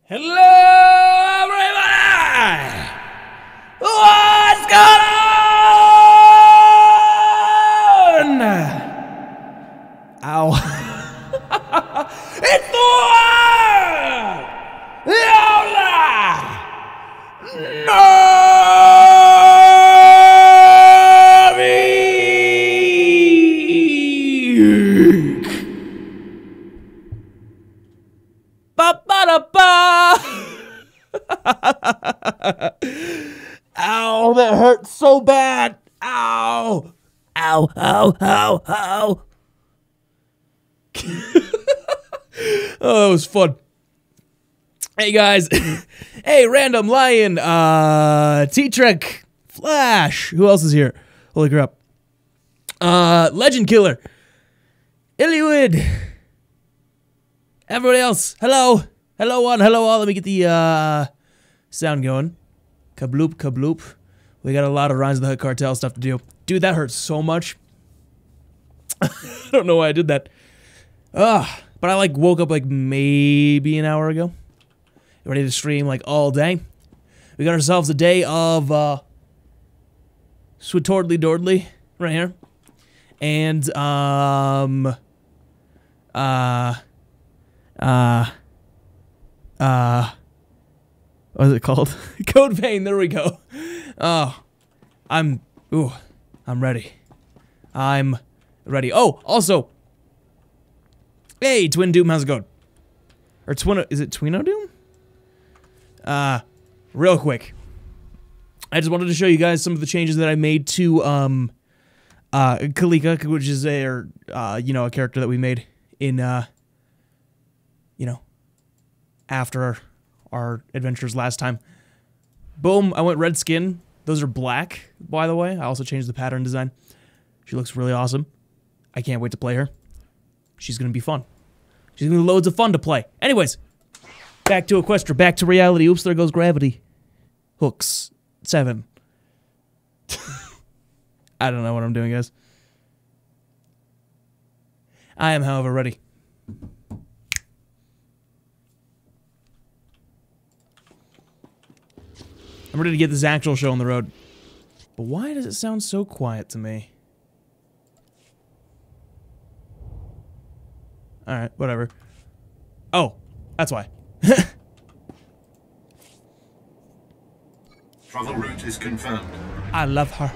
Hello, everybody! What's going on? Ow. It's the one! The only Ba-ba-da-ba! Ow, that hurt so bad. Ow. Ow, ow, ow, ow. Oh, that was fun. Hey, guys. Hey, Random Lion, T-Trek, Flash. Who else is here? Holy crap. Legend Killer. Illiwid. Everybody else, hello. Hello one, hello all. Let me get the sound going. Kabloop, kabloop. We got a lot of Rise of the Hood Cartel stuff to do. Dude, that hurts so much. I don't know why I did that. But I like woke up like maybe an hour ago. Ready to stream like all day. We got ourselves a day of SWTOR Dordly right here. And what is it called? Code Vein, there we go. Oh, I'm ready. I'm ready. Oh, also, hey, Twin Doom, how's it going? Or is it Twino Doom? Real quick. I just wanted to show you guys some of the changes that I made to, Kalika, which is a character that we made in, after our adventures last time. Boom, I went red skin. Those are black, by the way. I also changed the pattern design. She looks really awesome. I can't wait to play her. She's gonna be fun. She's gonna be loads of fun to play. Anyways, back to Equestria, back to reality. Oops, there goes gravity. Hooks. 7. I don't know what I'm doing, guys. I am, however, ready. I'm ready to get this actual show on the road. But why does it sound so quiet to me? Alright, whatever. Oh, that's why. Travel route is confirmed. I love her.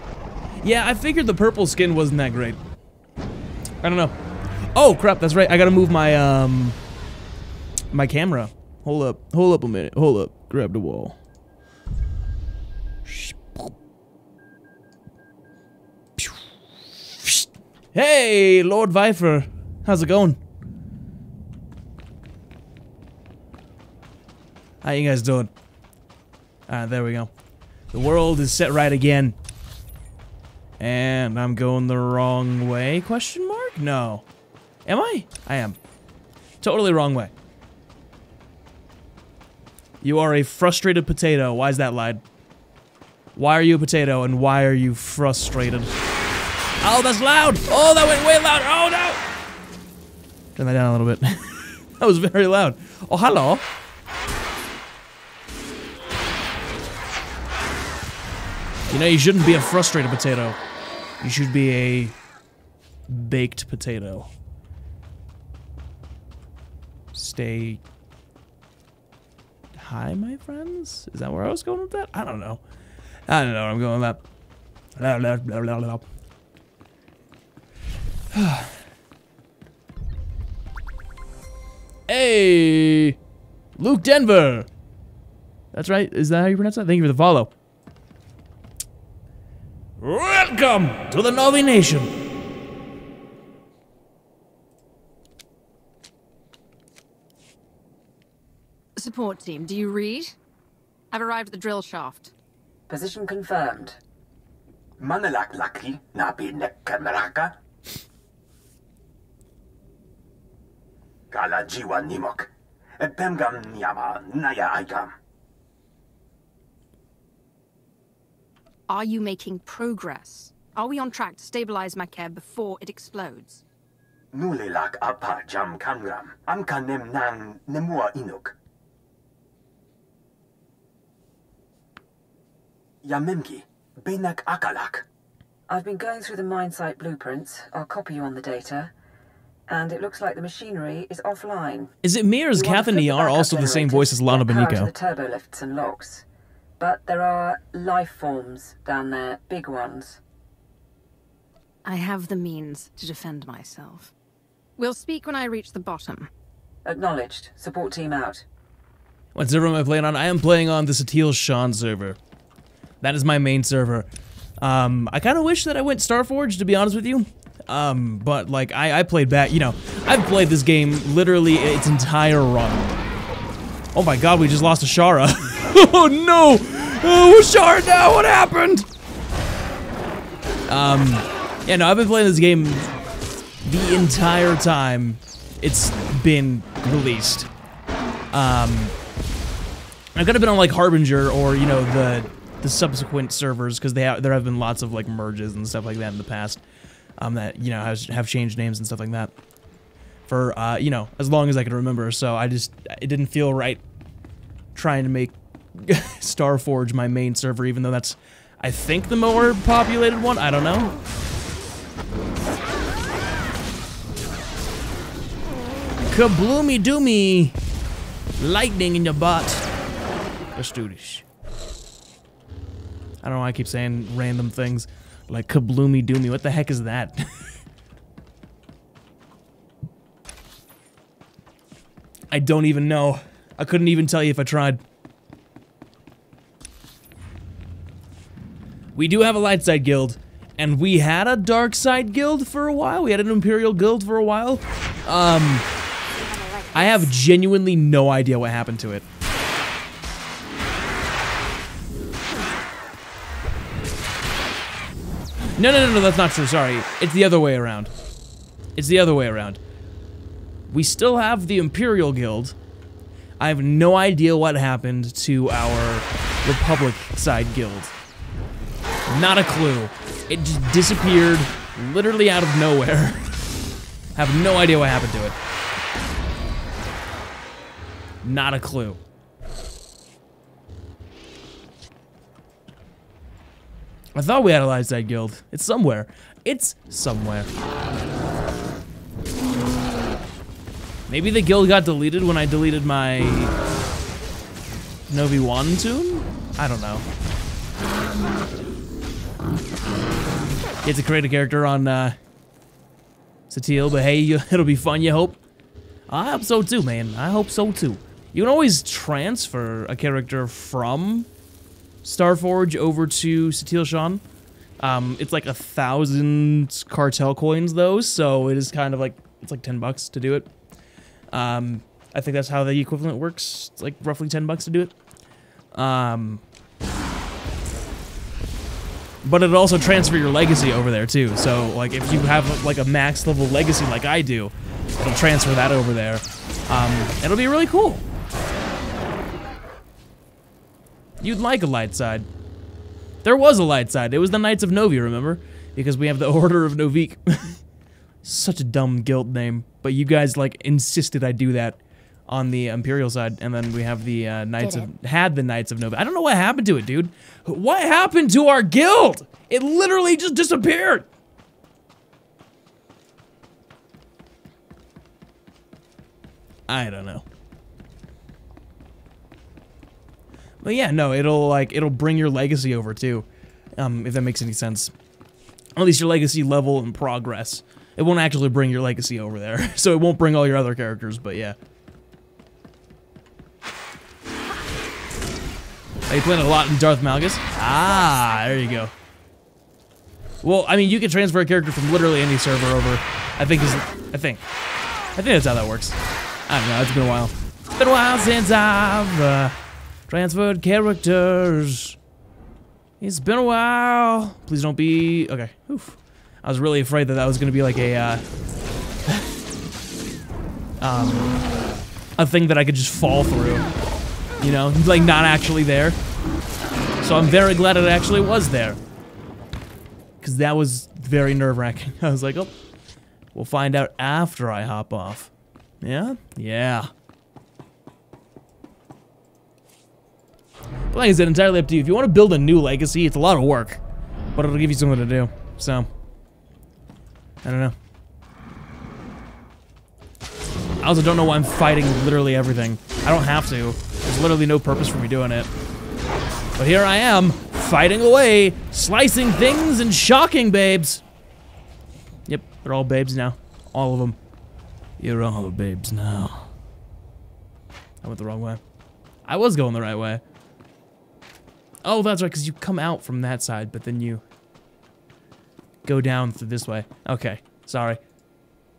Yeah, I figured the purple skin wasn't that great. I don't know. Oh, crap, that's right. I gotta move my, my camera. Hold up a minute. Hold up. Grab the wall. Hey, Lord Viper. How's it going? How you guys doing? Alright, there we go. The world is set right again. And I'm going the wrong way? Question mark? No. Am I? I am. Totally wrong way. You are a frustrated potato. Why is that lied? Why are you a potato and why are you frustrated? Oh, that's loud! Oh, that went way loud! Oh, no! Turn that down a little bit. That was very loud. Oh, hello. You know, you shouldn't be a frustrated potato. You should be a baked potato. Stay high, my friends? Is that where I was going with that? I don't know. I don't know where I'm going with that. Blah, blah, blah, blah, blah. Hey, Luke Denver. That's right. Is that how you pronounce that? Thank you for the follow. Welcome to the Novi Nation. Support team, do you read? I've arrived at the drill shaft. Position confirmed. Manalak laki nabi nekkameraka. Kala jiwa nimok. Ebemgam nyama naya aikam. Are you making progress? Are we on track to stabilize Macaire before it explodes? Nulilak apa jam kangram. Amka nem nang nemua inuk. Yamimgi, Benak Akalak. I've been going through the mine site blueprints. I'll copy you on the data. And it looks like the machinery is offline. Is it me or is Katha Niar also the same voice as Lana The Beniko? turbo lifts and locks. But there are life forms down there, big ones. I have the means to defend myself. We'll speak when I reach the bottom. Acknowledged. Support team out. What server am I playing on? I am playing on the SWTOR server. That is my main server. I kind of wish that I went Starforge, to be honest with you. But like, I played back, you know, I've played this game literally its entire run. Oh my god, we just lost Ashara. Oh no! Oh, Ashara now, what happened? Yeah, no, I've been playing this game the entire time it's been released. I could have been on like Harbinger or, you know, the subsequent servers, because there have been lots of like merges and stuff like that in the past. That, you know, have changed names and stuff like that for, you know, as long as I can remember. So it didn't feel right trying to make Starforge my main server, even though that's, I think, the more populated one. I don't know. Kabloomy doomy. Lightning in your butt. Let's do this. I don't know why I keep saying random things. Like kabloomy doomy. What the heck is that? I don't even know. I couldn't even tell you if I tried. We do have a light side guild, and we had a dark side guild for a while. We had an imperial guild for a while. I have genuinely no idea what happened to it. No, that's not true, sorry. It's the other way around. It's the other way around. We still have the Imperial Guild. I have no idea what happened to our Republic side guild. Not a clue. It just disappeared literally out of nowhere. Have no idea what happened to it. Not a clue. I thought we had a light side guild. It's somewhere. It's somewhere. Maybe the guild got deleted when I deleted my Novi 1 tune? I don't know. Get to create a character on Satil, but hey, it'll be fun, you hope? I hope so too, man. I hope so too. You can always transfer a character from Starforge over to SWTOR. It's like 1,000 cartel coins though, so it is kind of like, it's like $10 to do it. I think that's how the equivalent works. It's like roughly $10 to do it. But it'll also transfer your legacy over there too. So like if you have like a max level legacy like I do, it'll transfer that over there. It'll be really cool. You'd like a light side. There was a light side. It was the Knights of Novi, remember? Because we have the Order of Novik. Such a dumb guild name. But you guys, like, insisted I do that on the Imperial side. And then we have the Knights of Novi. I don't know what happened to it, dude. What happened to our guild? It literally just disappeared. I don't know. But yeah, no, it'll bring your legacy over too, if that makes any sense. At least your legacy level and progress. It won't actually bring your legacy over there, so it won't bring all your other characters, but yeah. Are you playing a lot in Darth Malgus? Ah, there you go. Well, I mean, you can transfer a character from literally any server over. I think that's how that works. I don't know, it's been a while. It's been a while since I've transferred characters. It's been a while. Please don't be... Okay. Oof. I was really afraid that was going to be like a thing that I could just fall through. You know? Like, not actually there. So I'm very glad it actually was there. Because that was very nerve-wracking. I was like, oh, we'll find out after I hop off. Yeah? Yeah. But like I said, entirely up to you. If you want to build a new legacy, it's a lot of work, but it'll give you something to do. So, I don't know. I also don't know why I'm fighting literally everything. I don't have to. There's literally no purpose for me doing it. But here I am, fighting away, slicing things and shocking babes. Yep, they're all babes now. All of them. You're all babes now. I went the wrong way. I was going the right way. Oh, that's right, because you come out from that side, but then you go down through this way. Okay, sorry.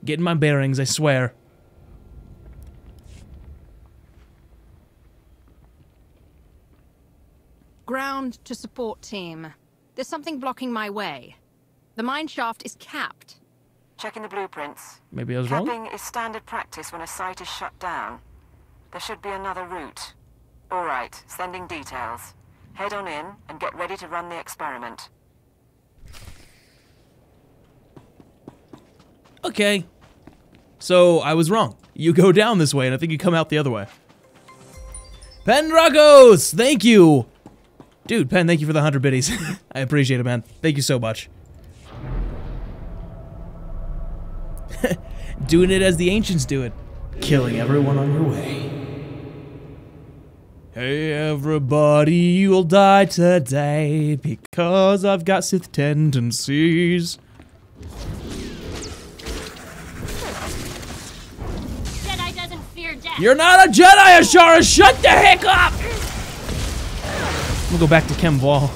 Getting my bearings, I swear. Ground to support team. There's something blocking my way. The mine shaft is capped. Checking the blueprints. Maybe I was wrong? Capping is standard practice when a site is shut down. There should be another route. All right, sending details. Head on in and get ready to run the experiment. Okay. So, I was wrong. You go down this way, and I think you come out the other way. Pendragos! Thank you! Dude, Pen, thank you for the 100 biddies. I appreciate it, man. Thank you so much. Doing it as the ancients do it. Killing everyone on your way. Hey everybody, you'll die today because I've got Sith tendencies. Jedi doesn't fear death. You're not a Jedi, Ashara! Shut the heck up! I'm gonna go back to Chem Wall.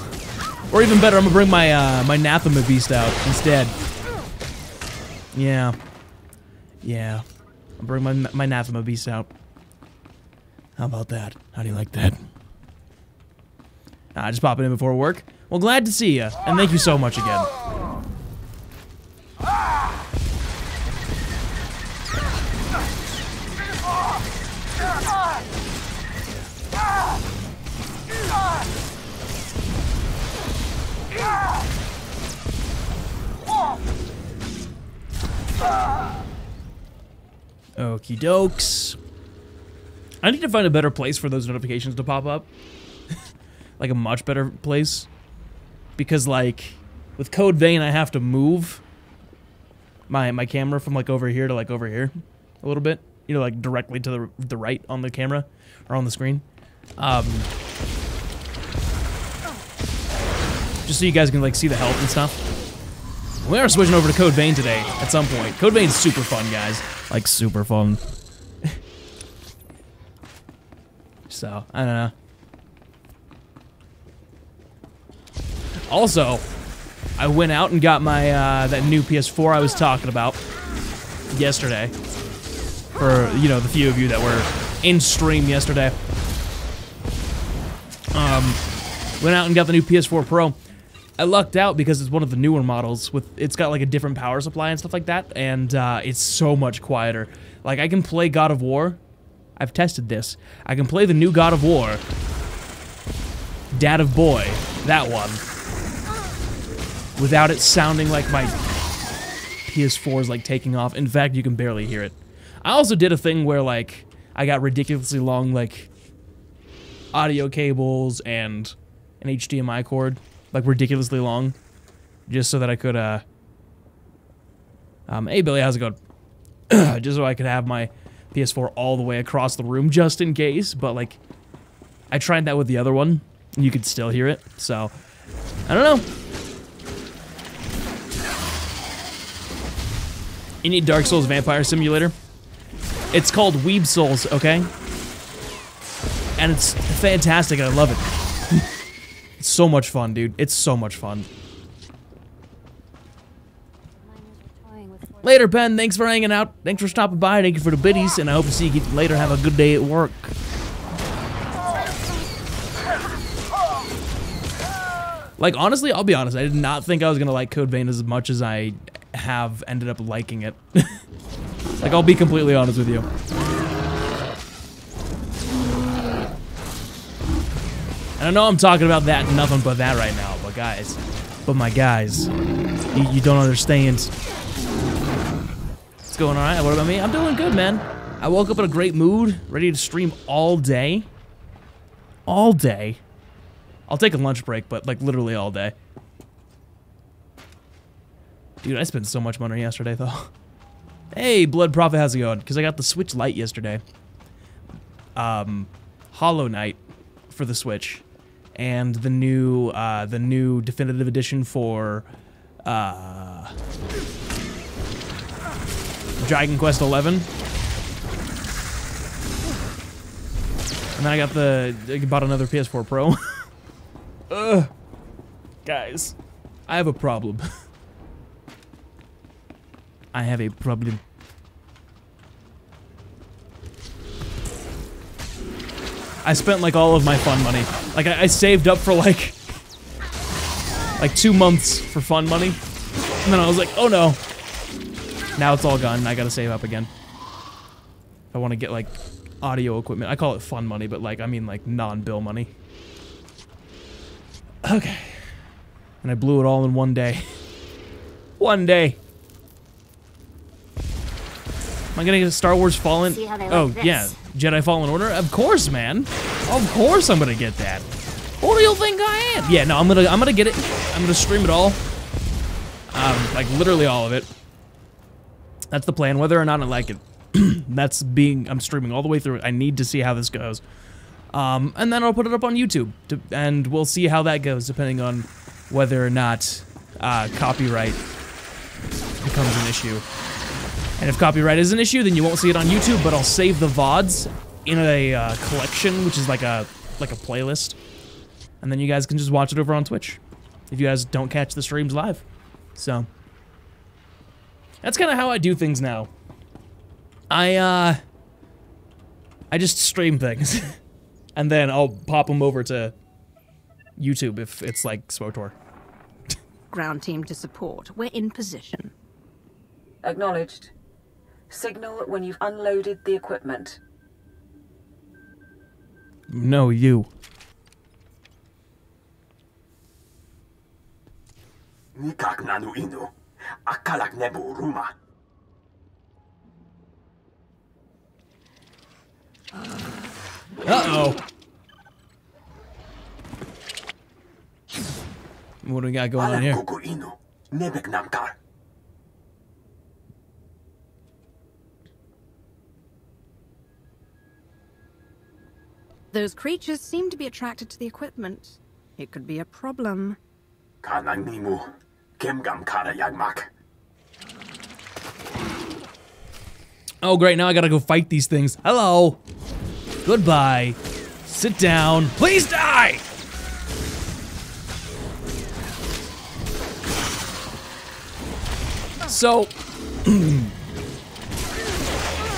Or even better, I'm gonna bring my my Nathema Beast out instead. Yeah. Yeah. I'll bring my Nathema Beast out. How about that? How do you like that? Just popping in before work. Well, glad to see you, and thank you so much again. Okie dokes. I need to find a better place for those notifications to pop up. Like a much better place. Because like, with Code Vein I have to move my camera from like over here to like over here a little bit. You know, like directly to the right on the camera or on the screen. Just so you guys can like see the health and stuff. We are switching over to Code Vein today at some point. Code Vein's super fun, guys. Like super fun. So, I don't know. Also, I went out and got my that new PS4 I was talking about yesterday. For, you know, the few of you that were in stream yesterday. Went out and got the new PS4 Pro. I lucked out because it's one of the newer models with it's got like a different power supply and stuff like that, and it's so much quieter. Like I can play God of War. I've tested this. I can play the new God of War. Dad of Boy, that one. Without it sounding like my PS4 is like taking off. In fact, you can barely hear it. I also did a thing where like I got ridiculously long like audio cables and an HDMI cord, like ridiculously long, just so that I could hey Billy, how's it going? Just so I could have my PS4 all the way across the room just in case, but like I tried that with the other one and you could still hear it. So I don't know. You need Dark Souls Vampire Simulator. It's called Weeb Souls, okay? And it's fantastic and I love it. It's so much fun, dude. It's so much fun. Later, Pen. Thanks for hanging out. Thanks for stopping by. Thank you for the biddies, and I hope to see you later. Have a good day at work. Like, honestly, I'll be honest. I did not think I was going to like Code Vein as much as I have ended up liking it. Like, I'll be completely honest with you. And I know I'm talking about that, nothing but that right now, but guys, my guys, you don't understand. What's going on? What about me? I'm doing good, man. I woke up in a great mood, ready to stream all day. All day. I'll take a lunch break, but like literally all day. Dude, I spent so much money yesterday, though. Hey, Blood Prophet, how's it going? Because I got the Switch Lite yesterday. Hollow Knight for the Switch, and the new definitive edition for Dragon Quest XI. And then I bought another PS4 Pro. Ugh. Guys, I have a problem. I have a problem. I spent like all of my fun money. Like I saved up for like 2 months for fun money. And then I was like, oh no. Now it's all gone. I gotta save up again. If I want to get like audio equipment. I call it fun money, but like I mean like non-bill money. Okay. And I blew it all in one day. One day. Am I gonna get a Star Wars Fallen? Oh yeah, Jedi Fallen Order. Of course, man. Of course, I'm gonna get that. What do you think I am? Yeah, no, I'm gonna get it. I'm gonna stream it all. Like literally all of it. That's the plan. Whether or not I like it, I'm streaming all the way through it. I need to see how this goes. And then I'll put it up on YouTube, and we'll see how that goes, depending on whether or not copyright becomes an issue. And if copyright is an issue, then you won't see it on YouTube, but I'll save the VODs in a collection, which is like a playlist. And then you guys can just watch it over on Twitch, if you guys don't catch the streams live. So, that's kind of how I do things now. I just stream things, and then I'll pop them over to YouTube if it's like SWTOR. Ground team to support. We're in position. Acknowledged. Signal when you've unloaded the equipment. No, you. Nikak nanu inu. Akalak nebu ruma. Uh-oh. What do we got going on here? Kuku inu. Nebek namkar. Those creatures seem to be attracted to the equipment. It could be a problem. Kanang nimu. Kemgam kara yagmak. Oh, great. Now I gotta go fight these things. Hello. Goodbye. Sit down. Please die! So,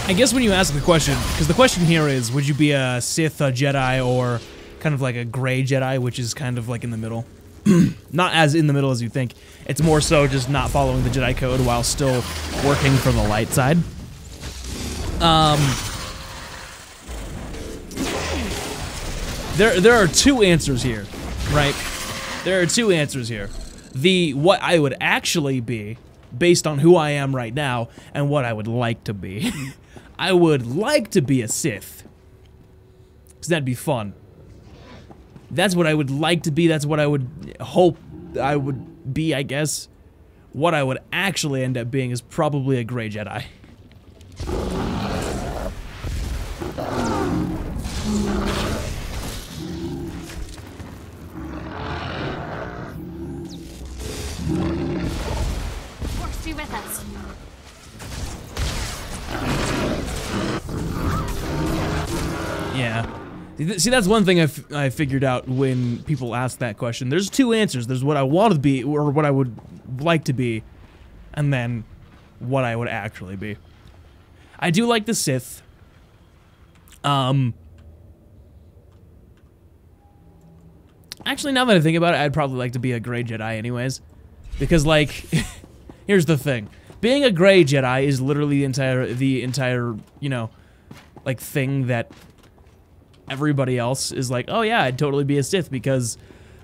I guess when you ask the question, because the question here is, would you be a Sith, a Jedi, or kind of like a gray Jedi, which is kind of like in the middle? Not as in the middle as you think. It's more so just not following the Jedi code while still working for the light side. There are two answers here, right? There are two answers here. What I would actually be, based on who I am right now, and what I would like to be. I would like to be a Sith, because that'd be fun. That's what I would like to be, that's what I would hope I would be, I guess. What I would actually end up being is probably a gray Jedi. Force be with us. Yeah. See, that's one thing I figured out when people ask that question. There's two answers. There's what I want to be, or what I would like to be, and then what I would actually be. I do like the Sith. Actually, now that I think about it, I'd probably like to be a gray Jedi anyways. Because, like, here's the thing. Being a gray Jedi is literally the entire, you know, like, thing that everybody else is like, oh yeah, I'd totally be a Sith because,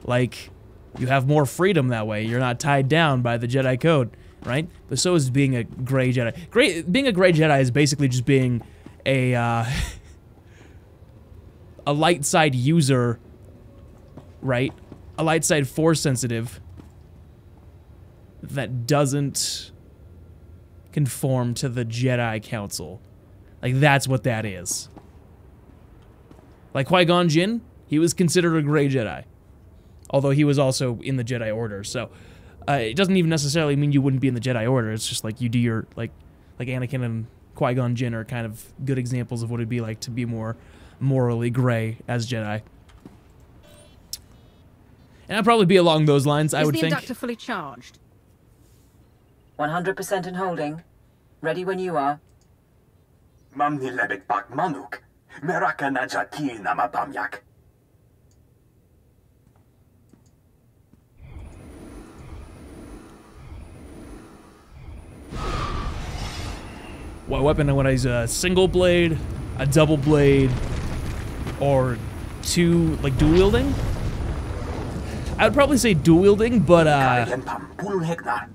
like, you have more freedom that way. You're not tied down by the Jedi code, right? But so is being a gray Jedi. Being a gray Jedi is basically just being a light side user right? A light side force sensitive that doesn't conform to the Jedi Council. Like, that's what that is. Like Qui-Gon Jinn, he was considered a gray Jedi. Although he was also in the Jedi Order, so it doesn't even necessarily mean you wouldn't be in the Jedi Order. It's just like you do your, like Anakin and Qui-Gon Jinn are kind of good examples of what it'd be like to be more morally gray as Jedi. And I'd probably be along those lines, I would think. Is the inductor fully charged? 100% in holding. Ready when you are. Mam nilebek pak manuk. Meraka na jaki na mapamyak. What weapon would I use? A single blade, a double blade, or two, like, dual wielding? I would probably say dual wielding, but Karen pam pul heknar.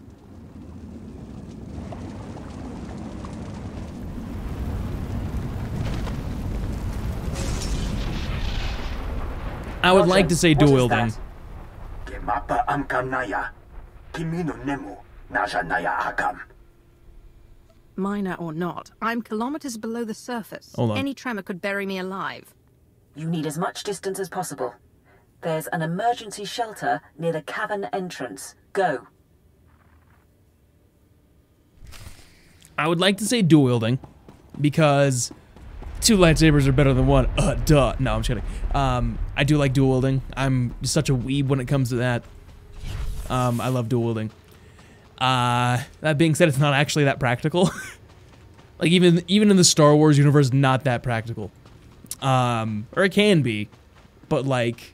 I would like to say dual wielding. Gemapa amkam naya. Kimino nemu. Naja naya akam. Minor or not, I'm kilometers below the surface. Hold on. Any tremor could bury me alive. You need as much distance as possible. There's an emergency shelter near the cavern entrance. Go. I would like to say dual wielding, because two lightsabers are better than one. Duh. No, I'm just kidding. I do like dual wielding. I'm such a weeb when it comes to that. I love dual wielding. That being said, it's not actually that practical. Like, even in the Star Wars universe, not that practical. Or it can be, but like,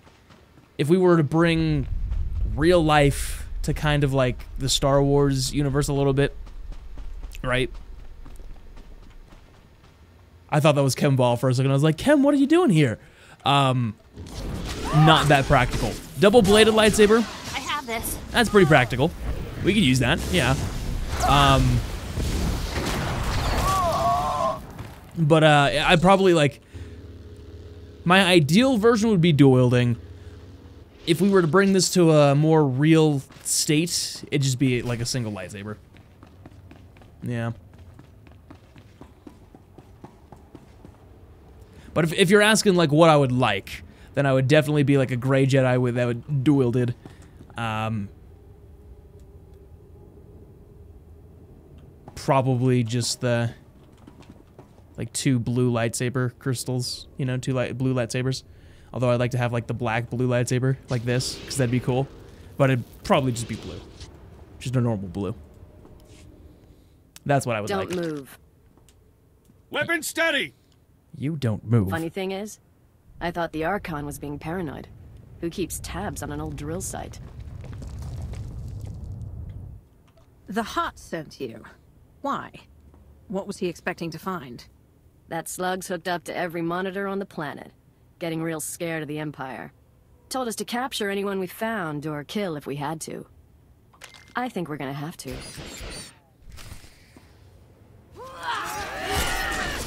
if we were to bring real life to kind of like the Star Wars universe a little bit, right? I thought that was Kem Ball for a second. I was like, Kem, what are you doing here? Not that practical. Double-bladed lightsaber. I have this. That's pretty practical. We could use that, yeah. But I'd probably like, my ideal version would be dual wielding. If we were to bring this to a more real state, it'd just be like a single lightsaber. Yeah. But if you're asking like what I would like, then I would definitely be like a gray Jedi with that would dual wielded. Probably just the like two blue lightsaber crystals, you know, two blue lightsabers. Although I'd like to have like the black blue lightsaber like this, because that'd be cool. But it'd probably just be blue, just a normal blue. That's what I would like. Don't move. Weapon steady! You don't move. Funny thing is, I thought the Archon was being paranoid. Who keeps tabs on an old drill site? The Hutt sent you. Why? What was he expecting to find? That slug's hooked up to every monitor on the planet. Getting real scared of the Empire. Told us to capture anyone we found, or kill if we had to. I think we're gonna have to.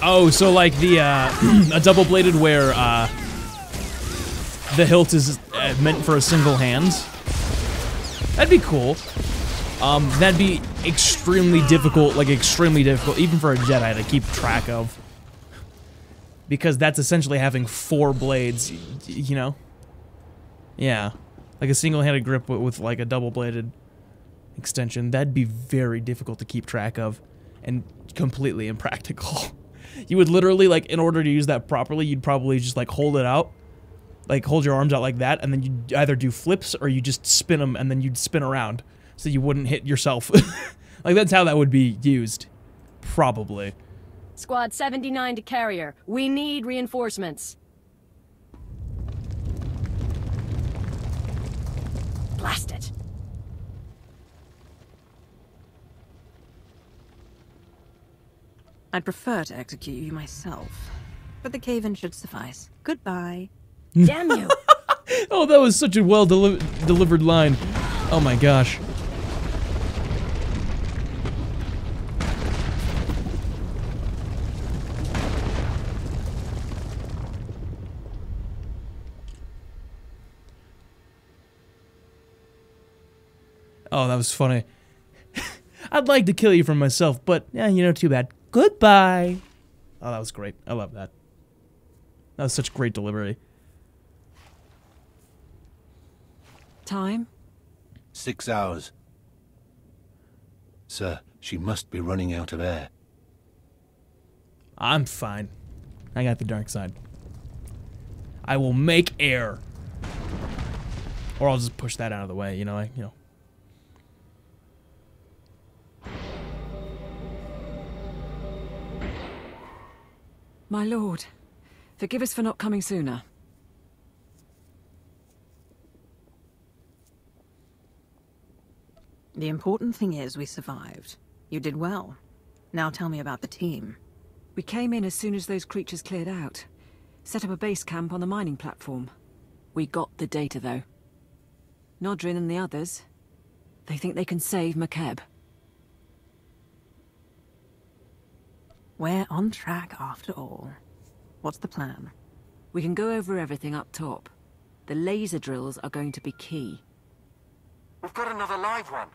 Oh, so like the, a double-bladed where, the hilt is meant for a single hand? That'd be cool. That'd be extremely difficult, even for a Jedi to keep track of. Because that's essentially having 4 blades, you know? Yeah. Like a single-handed grip with like a double-bladed extension. That'd be very difficult to keep track of, and completely impractical. You would literally, like, in order to use that properly, you'd probably just, like, hold it out. Like, hold your arms out like that, and then you'd either do flips, or you just spin them, and then you'd spin around, so you wouldn't hit yourself. Like, that's how that would be used. Probably. Squad 79 to carrier. We need reinforcements. Blast it. I'd prefer to execute you myself, but the cave-in should suffice. Goodbye. Damn you. Oh, that was such a well delivered line. Oh my gosh. Oh, that was funny. I'd like to kill you for myself, but, yeah, you know, too bad. Goodbye. Oh, that was great. I love that. That was such great delivery. Time? 6 hours. Sir, she must be running out of air. I'm fine. I got the dark side. I will make air. Or I'll just push that out of the way, you know, like, you know. My lord, forgive us for not coming sooner. The important thing is we survived. You did well. Now tell me about the team. We came in as soon as those creatures cleared out. Set up a base camp on the mining platform. We got the data, though. Nodrin and the others, they think they can save McKeb. We're on track after all. What's the plan? We can go over everything up top. The laser drills are going to be key. We've got another live one.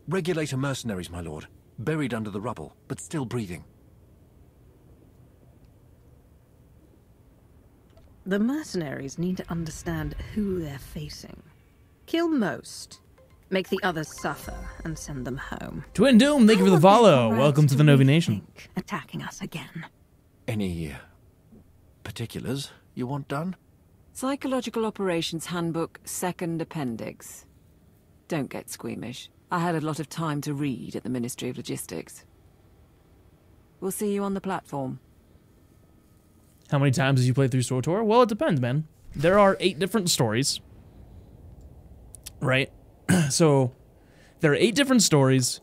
Regulator mercenaries, my lord. Buried under the rubble, but still breathing. The mercenaries need to understand who they're facing. Kill most. Make the others suffer and send them home. Twin Doom, thank you for the follow. Welcome to the Novi Nation. Attacking us again. Any particulars you want done? Psychological Operations Handbook, Second Appendix. Don't get squeamish. I had a lot of time to read at the Ministry of Logistics. We'll see you on the platform. How many times have you played through SWTOR? Well, it depends, man. There are 8 different stories. Right? So, there are 8 different stories.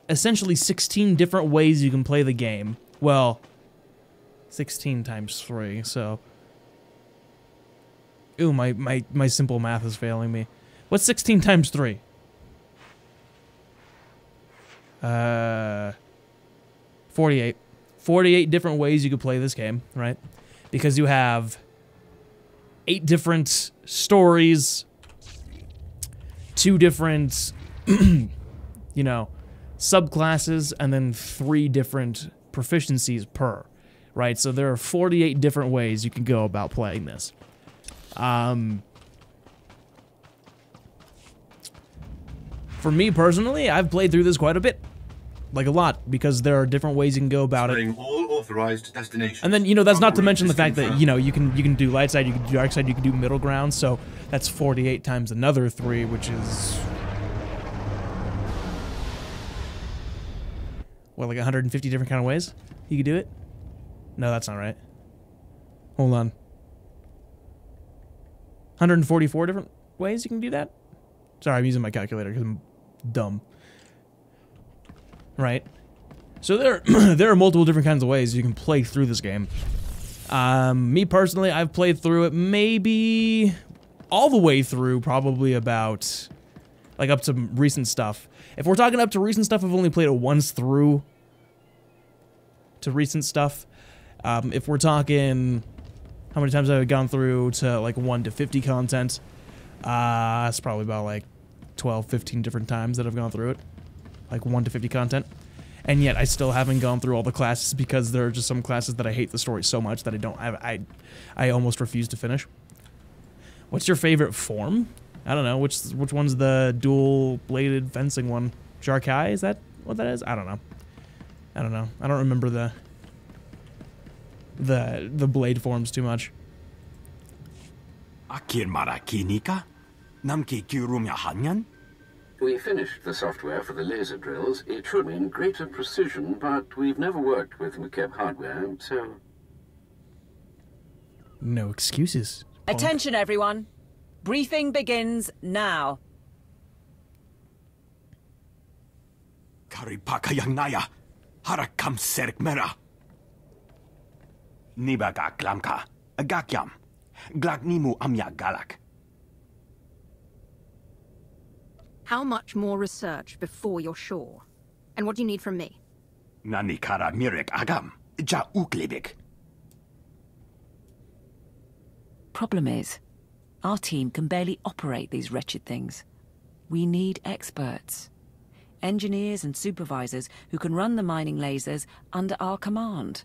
Essentially 16 different ways you can play the game. Well, 16 times 3, so... Ooh, my simple math is failing me. What's 16 times 3? 48. 48 different ways you could play this game, right? Because you have 8 different stories, 2 different, you know, subclasses, and then 3 different proficiencies per, right? So there are 48 different ways you can go about playing this. For me personally, I've played through this quite a bit. Like a lot, because there are different ways you can go about it. All authorized destinations. And then, you know, that's not to mention the fact that, you know, you can do light side, you can do dark side, you can do middle ground, so that's 48 times another 3, which is... what, like 150 different kind of ways you could do it? No, that's not right. Hold on. 144 different ways you can do that? Sorry, I'm using my calculator because I'm dumb. Right? So there are multiple different kinds of ways you can play through this game. Me personally, I've played through it maybe all the way through, probably about like up to recent stuff. If we're talking up to recent stuff, I've only played it once through to recent stuff. If we're talking how many times I've gone through to like 1 to 50 content, it's probably about like 12, 15 different times that I've gone through it. Like 1 to 50 content. And yet I still haven't gone through all the classes because there are just some classes that I hate the story so much that I almost refuse to finish. What's your favorite form? I don't know. Which one's the dual-bladed fencing one? Jarkai? Is that what that is? I don't know. I don't know. I don't remember the blade forms too much. Akir marakinika? Namki kirumya hanyan? We finished the software for the laser drills. It should mean greater precision, but we've never worked with McKeb hardware, so... No excuses. Punk. Attention, everyone. Briefing begins now. Karipakayang naya. Harakam serkmera. Nibaga glamka. Agakyam. Glagnimu amya galak. How much more research before you're sure? And what do you need from me? Nanikara mirek agam. Ja uklebik. Problem is, our team can barely operate these wretched things. We need experts. Engineers and supervisors who can run the mining lasers under our command.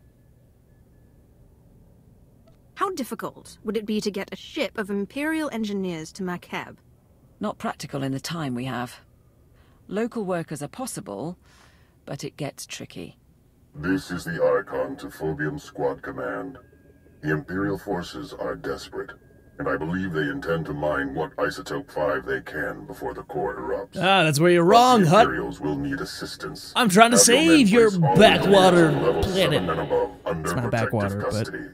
How difficult would it be to get a ship of Imperial engineers to Makeb? Not practical in the time we have. Local workers are possible, but it gets tricky. This is the Archon to Phobium Squad Command. The Imperial forces are desperate, and I believe they intend to mine what isotope 5 they can before the core erupts. Ah, that's where you're wrong, the Hut. Imperials will need assistance. I'm trying to Have save your men place all backwater Imperials on level 7 planet. and above under It's not protective backwater, but custody.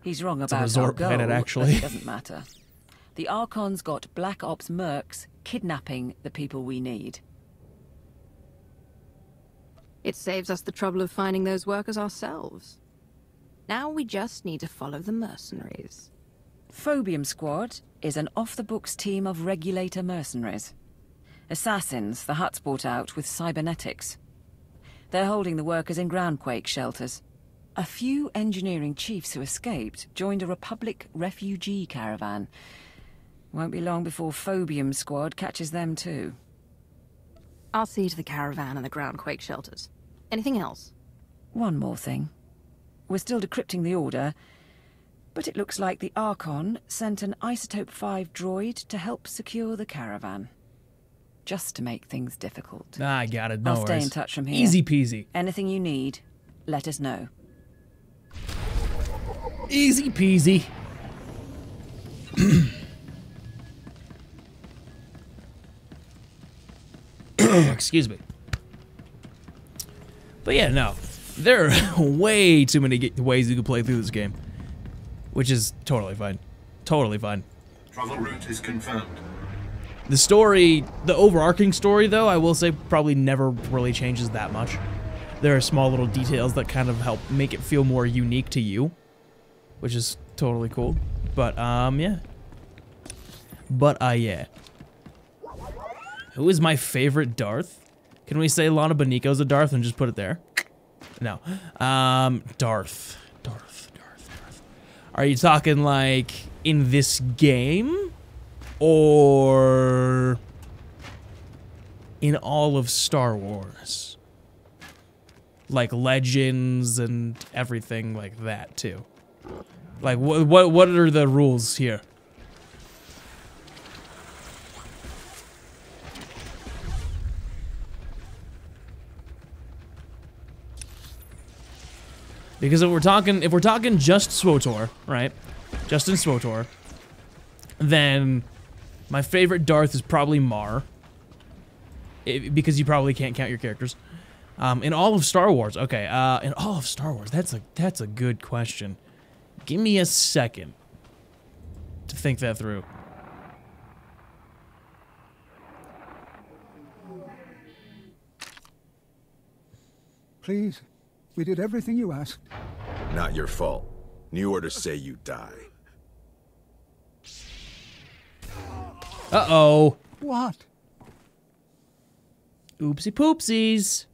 He's wrong it's a about resort our goal, planet, but actually. it doesn't matter. The Archon's got Black Ops mercs kidnapping the people we need. It saves us the trouble of finding those workers ourselves. Now we just need to follow the mercenaries. Phobium Squad is an off-the-books team of regulator mercenaries. Assassins the Hutt's brought out with cybernetics. They're holding the workers in groundquake shelters. A few engineering chiefs who escaped joined a Republic refugee caravan. Won't be long before Phobium Squad catches them too. I'll see to the caravan and the groundquake shelters. Anything else? One more thing. We're still decrypting the order, but it looks like the Archon sent an Isotope 5 droid to help secure the caravan. Just to make things difficult. I got it. No I'll stay worries. in touch from here. Easy peasy. Anything you need, let us know. Easy peasy. Excuse me. But yeah, no. There are way too many ways you can play through this game. Which is totally fine. Totally fine. Travel route is confirmed. The story, the overarching story, though, I will say probably never really changes that much. There are small little details that kind of help make it feel more unique to you. Which is totally cool. But, yeah. Yeah. Who is my favorite Darth? Can we say Lana Benico's a Darth and just put it there? No. Darth. Are you talking like in this game? Or in all of Star Wars? Like Legends and everything like that too. Like what are the rules here? Because if we're talking just SWTOR, right? Just in SWTOR, then my favorite Darth is probably Mar. Because you probably can't count your characters. In all of Star Wars, okay. In all of Star Wars, that's a good question. Give me a second to think that through. Please, we did everything you asked. Not your fault. New orders say you die. Uh-oh. What? Oopsie poopsies.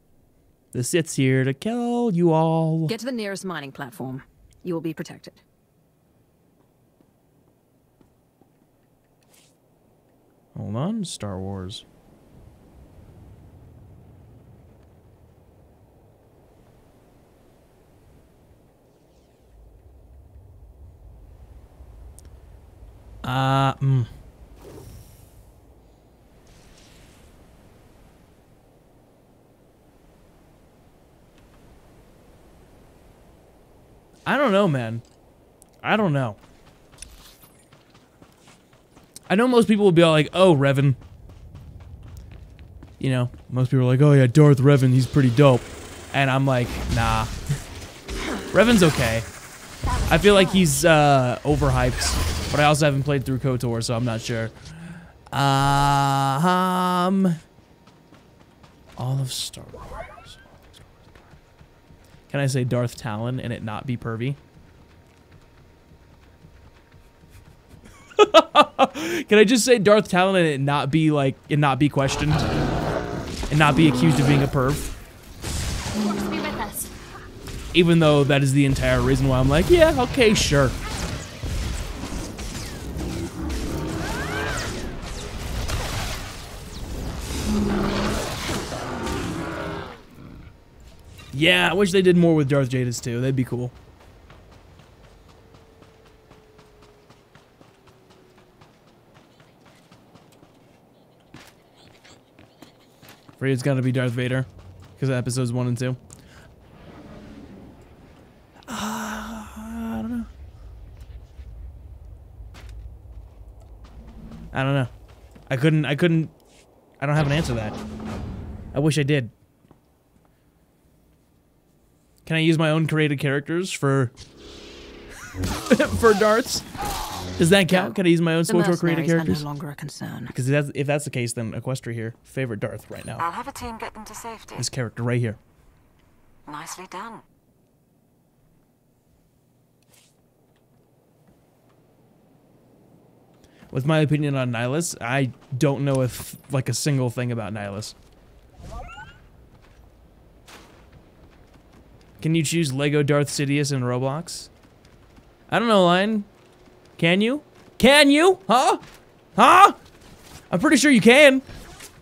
The Sith's here to kill you all. Get to the nearest mining platform. You will be protected. Hold on, Star Wars. I don't know, man. I don't know. I know most people will be all like, oh, Revan. You know, most people are like, oh yeah, Darth Revan, he's pretty dope. And I'm like, nah. Revan's okay. I feel like he's overhyped, but I also haven't played through KOTOR, so I'm not sure. All of Star Wars. Can I say Darth Talon and it not be pervy? Can I just say Darth Talon and it not be like, it not be questioned? And not be accused of being a perv? Force be with us. Even though that is the entire reason why I'm like, yeah, okay, sure. Yeah, I wish they did more with Darth Jadis too. That'd be cool. Afraid it's gotta be Darth Vader. Because of episodes 1 and 2. I don't know. I don't know. I don't have an answer to that. I wish I did. Can I use my own created characters for for Darths? Does that count? Can I use my own SWTOR created characters? No longer a concern. Because if that's the case, then Equestria here, favorite Darth right now. I'll have a team get them to safety. This character right here. Nicely done. With my opinion on Nihilus, I don't know if like a single thing about Nihilus. Can you choose Lego Darth Sidious in Roblox? I don't know, Lion. Can you? Can you? Huh? Huh? I'm pretty sure you can.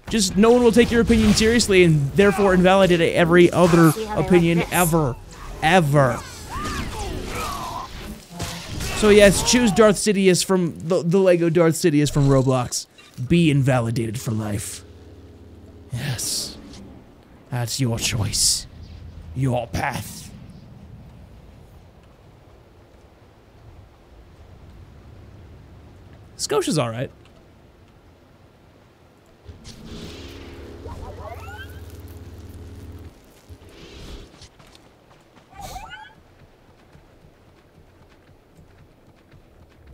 Just no one will take your opinion seriously and therefore invalidate every other opinion ever. Ever. So yes, choose Darth Sidious from the Lego Darth Sidious from Roblox. Be invalidated for life. Yes. That's your choice. Your path. Scotia's alright.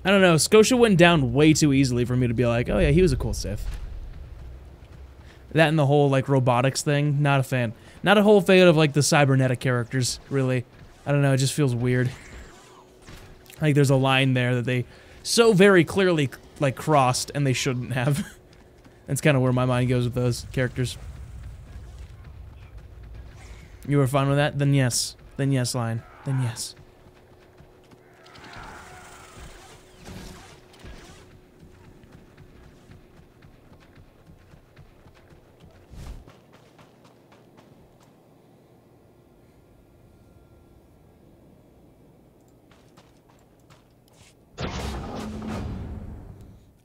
I don't know, Scotia went down way too easily for me to be like, oh yeah, he was a cool Sith. That and the whole, like, robotics thing, not a fan. Not a whole fan of, like, the cybernetic characters, really. I don't know, it just feels weird. Like, there's a line there that they so very clearly, like, crossed, and they shouldn't have. That's kind of where my mind goes with those characters. You were fine with that? Then yes. Then yes, Lion. Then yes.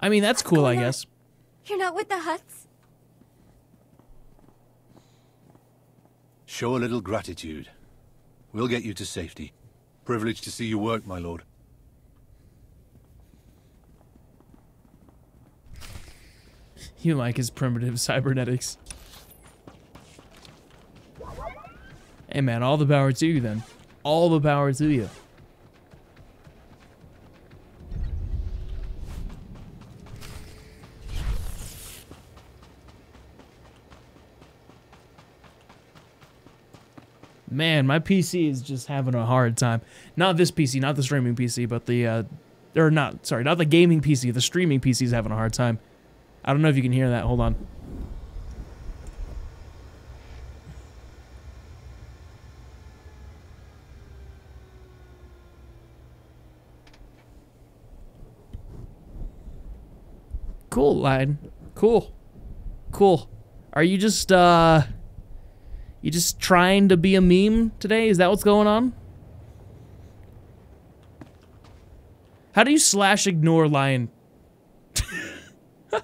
I mean, that's cool, I guess. You're not with the Hutts? Show a little gratitude. We'll get you to safety. Privileged to see you work, my lord. You like his primitive cybernetics. Hey man, all the power to you then. All the power to you. Man, my PC is just having a hard time. Not this PC, not the streaming PC, but the, or not, sorry, not the gaming PC, the streaming PC is having a hard time. I don't know if you can hear that, hold on. Cool, Lion. Cool. Cool. Are you just, you just trying to be a meme today? Is that what's going on? How do you / ignore Lion? I'm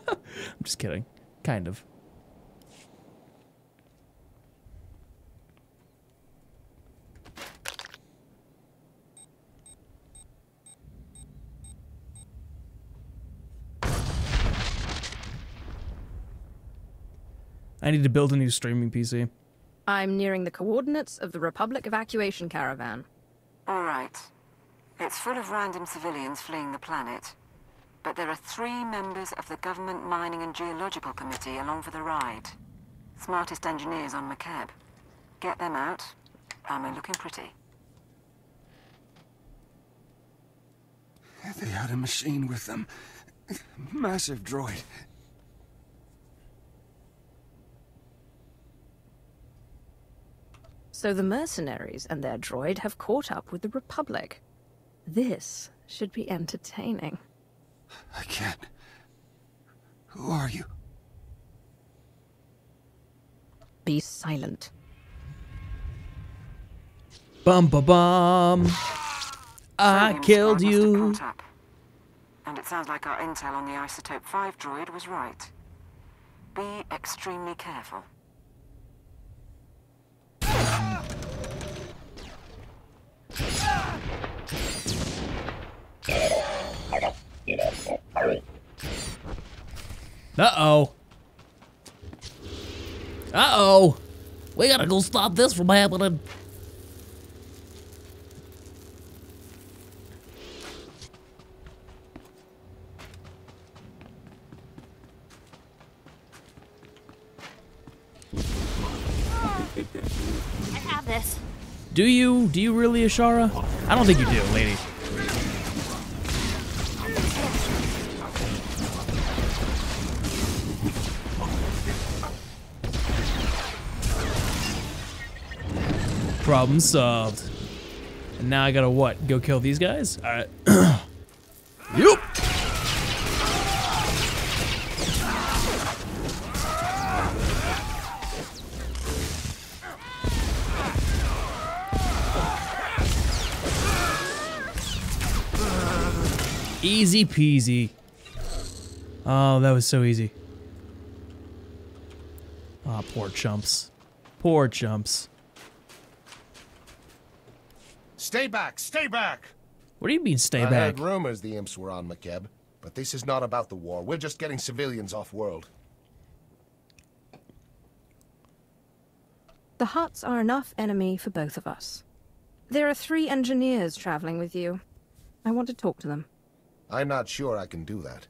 just kidding. Kind of. I need to build a new streaming PC. I'm nearing the coordinates of the Republic evacuation caravan. All right. It's full of random civilians fleeing the planet. But there are 3 members of the Government Mining and Geological Committee along for the ride. Smartest engineers on McCab. Get them out, and we're looking pretty. They had a machine with them. Massive droid. So the mercenaries and their droid have caught up with the Republic. This should be entertaining. I can't. Who are you? Be silent. Bum ba bum. I Sodium killed squad must have you. caught up. And it sounds like our intel on the Isotope 5 droid was right. Be extremely careful. Uh-oh. Uh-oh. We gotta go stop this from happening. I have this. Do you? Do you really, Ashara? I don't think you do, lady. Problem solved. And now I gotta what? Go kill these guys? Alright. Yup! Easy peasy. Oh, that was so easy. Ah, poor chumps. Poor chumps. Stay back! Stay back! What do you mean, stay I back? heard rumors the imps were on McKeb, but this is not about the war. We're just getting civilians off-world. The Hutts are enough enemy for both of us. There are 3 engineers traveling with you. I want to talk to them. I'm not sure I can do that.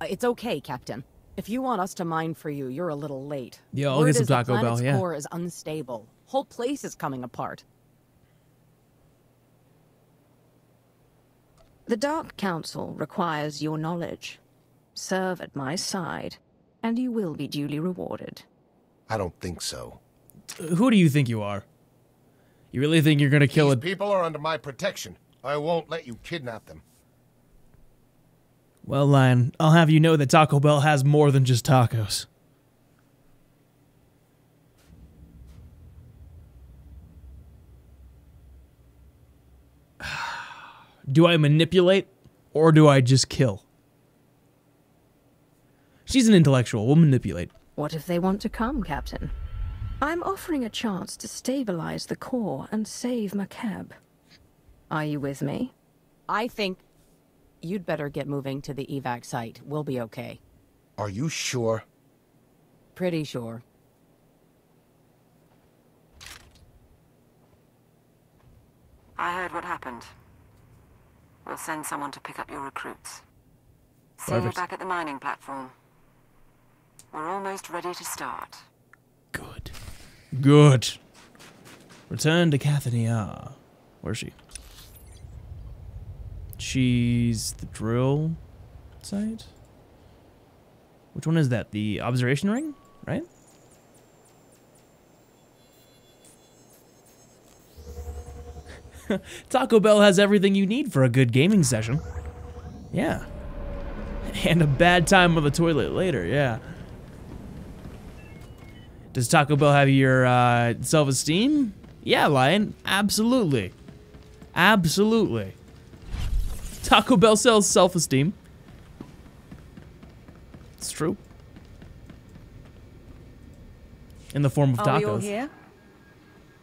It's okay, Captain. If you want us to mine for you, you're a little late. Yeah, I'll Word get some is the Taco Bell, planet's yeah. core is unstable. Whole place is coming apart. The Dark Council requires your knowledge. Serve at my side, and you will be duly rewarded. I don't think so. Who do you think you are? You really think you're gonna kill These a... people are under my protection. I won't let you kidnap them. Well, Lion, I'll have you know that Taco Bell has more than just tacos. Do I manipulate, or do I just kill? She's an intellectual. We'll manipulate. What if they want to come, Captain? I'm offering a chance to stabilize the core and save McKeb. Are you with me? I think you'd better get moving to the evac site. We'll be okay. Are you sure? Pretty sure. I heard what happened. We'll send someone to pick up your recruits. See you Perfect. back at the mining platform. We're almost ready to start. Good. Return to Cathania. Where's she? She's the drill site? Which one is that? The observation ring? Right? Taco Bell has everything you need for a good gaming session. Yeah. And a bad time on the toilet later, yeah. Does Taco Bell have your self-esteem? Yeah, Lion. Absolutely. Absolutely. Taco Bell sells self-esteem. It's true. In the form of tacos. Are we all here?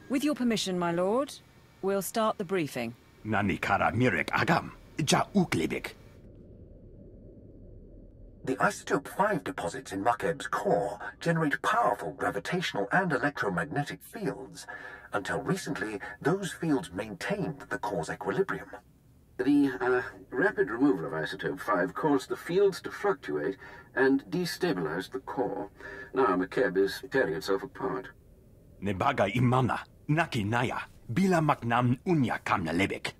With your permission, my lord, we'll start the briefing. Nani kara mirek agam. Ja uklibik. The Isotope 5 deposits in Makeb's core generate powerful gravitational and electromagnetic fields. Until recently, those fields maintained the core's equilibrium. The rapid removal of Isotope 5 caused the fields to fluctuate and destabilized the core. Now McKeb is tearing itself apart. Nebaga imana. Naki naya. Bila maknam unya kamna lebek.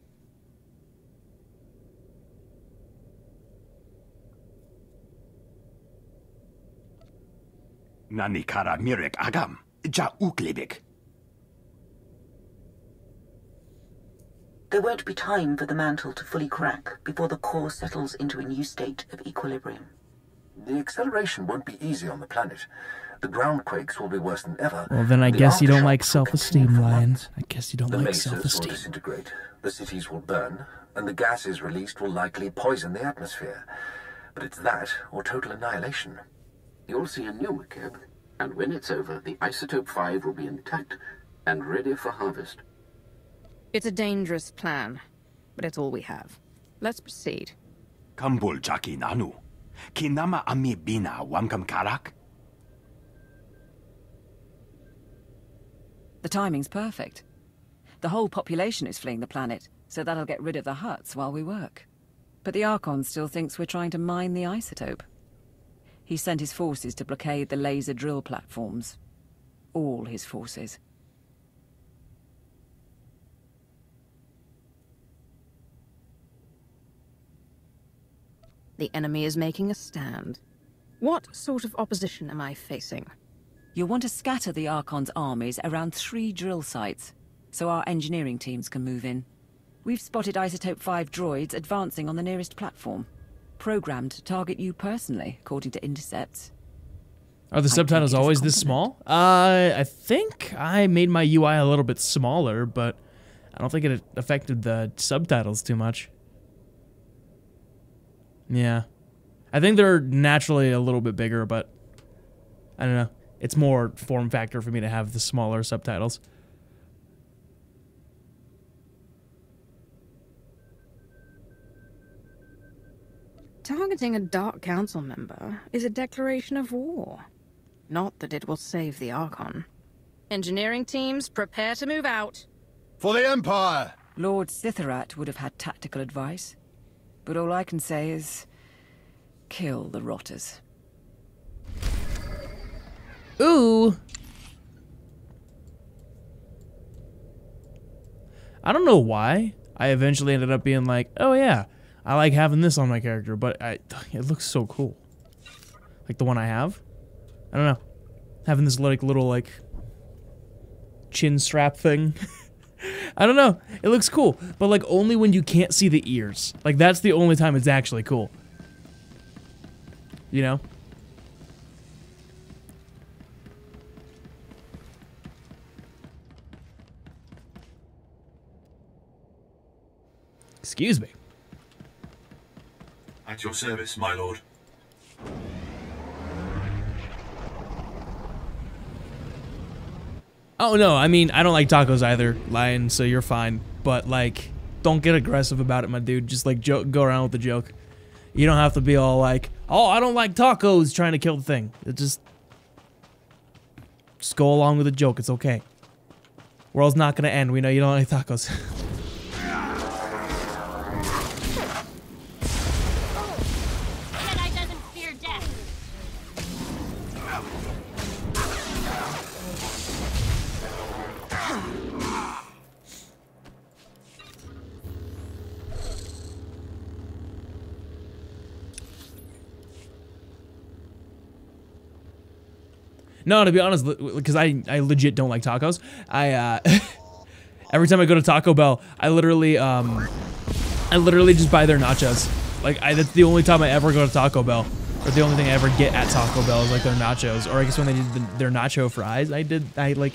Nani kara mirek agam. Ja uklebik. There won't be time for the mantle to fully crack before the core settles into a new state of equilibrium. The acceleration won't be easy on the planet. The ground quakes will be worse than ever. Well, then I guess you don't like self-esteem, Lion. I guess you don't like The mesas will self-esteem. disintegrate, the cities will burn, and the gases released will likely poison the atmosphere. But it's that or total annihilation. You'll see a new McCabe, and when it's over, the Isotope 5 will be intact and ready for harvest. It's a dangerous plan, but it's all we have. Let's proceed. Kambul jaki nanu. Kinama ami bina wamkam karak. The timing's perfect. The whole population is fleeing the planet, so that'll get rid of the huts while we work. But the Archon still thinks we're trying to mine the isotope. He sent his forces to blockade the laser drill platforms. All his forces. The enemy is making a stand. What sort of opposition am I facing? You'll want to scatter the Archon's armies around 3 drill sites, so our engineering teams can move in. We've spotted Isotope 5 droids advancing on the nearest platform, programmed to target you personally, according to intercepts. Are the subtitles always this small? I think I made my UI a little bit smaller, but I don't think it affected the subtitles too much. Yeah. I think they're naturally a little bit bigger, but I don't know. It's more form factor for me to have the smaller subtitles. Targeting a Dark Council member is a declaration of war. Not that it will save the Archon. Engineering teams, prepare to move out. For the Empire! Lord Sitharat would have had tactical advice. But all I can say is, kill the rotters. Ooh. I don't know why. I eventually ended up being like, oh yeah, I like having this on my character, but it looks so cool. Like the one I have. I don't know. Having this like little like chin strap thing. I don't know. It looks cool, but like only when you can't see the ears. Like that's the only time it's actually cool. You know? Excuse me. At your service, my lord. Oh no, I mean, I don't like tacos either, Lion, so you're fine. But like, don't get aggressive about it, my dude. Just like go around with the joke. You don't have to be all like, oh, I don't like tacos, trying to kill the thing. It just go along with the joke. It's okay. World's not gonna end. We know you don't like tacos. Jedi doesn't fear death. No, to be honest, because I legit don't like tacos. Every time I go to Taco Bell, I literally just buy their nachos. Like that's the only time I ever go to Taco Bell, or the only thing I ever get at Taco Bell is like their nachos. Or I guess when they did their nacho fries, I like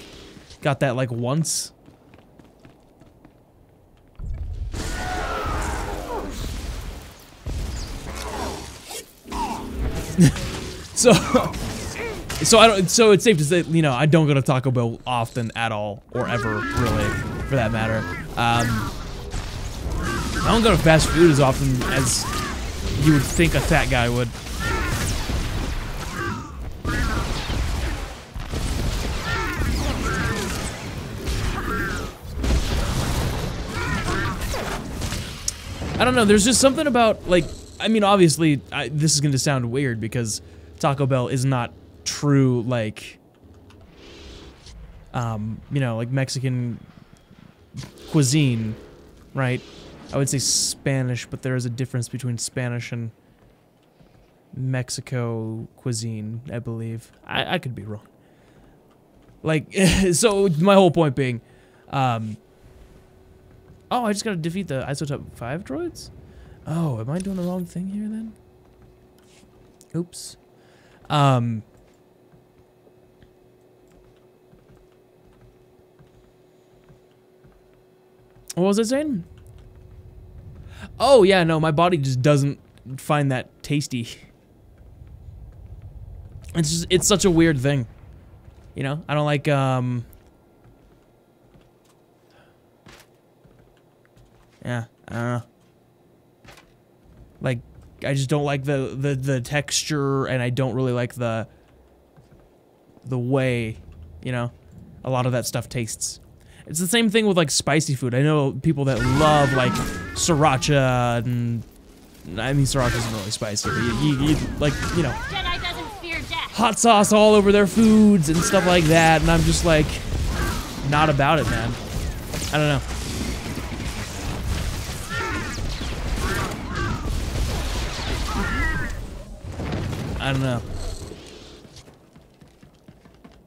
got that like once. So it's safe to say, you know, I don't go to Taco Bell often at all, or ever, really, for that matter. I don't go to fast food as often as you would think a fat guy would. I don't know, there's just something about, like, I mean, obviously, this is going to sound weird because Taco Bell is not true, like, you know, like Mexican cuisine, right? I would say Spanish, but there is a difference between Spanish and Mexico cuisine, I believe. I could be wrong. Like, so my whole point being, oh, I just gotta defeat the Isotope 5 droids? Oh, am I doing the wrong thing here then? Oops. What was I saying? Oh, yeah, no, my body just doesn't find that tasty. It's such a weird thing. You know, I don't like, yeah, I don't know. Like, I just don't like the texture, and I don't really like the way, you know, a lot of that stuff tastes. It's the same thing with, like, spicy food. I know people that love, like, sriracha, and I mean, sriracha isn't really spicy, but you like, you know, Jedi doesn't fear death. hot sauce all over their foods and stuff like that, and I'm just like, not about it, man. I don't know. I don't know.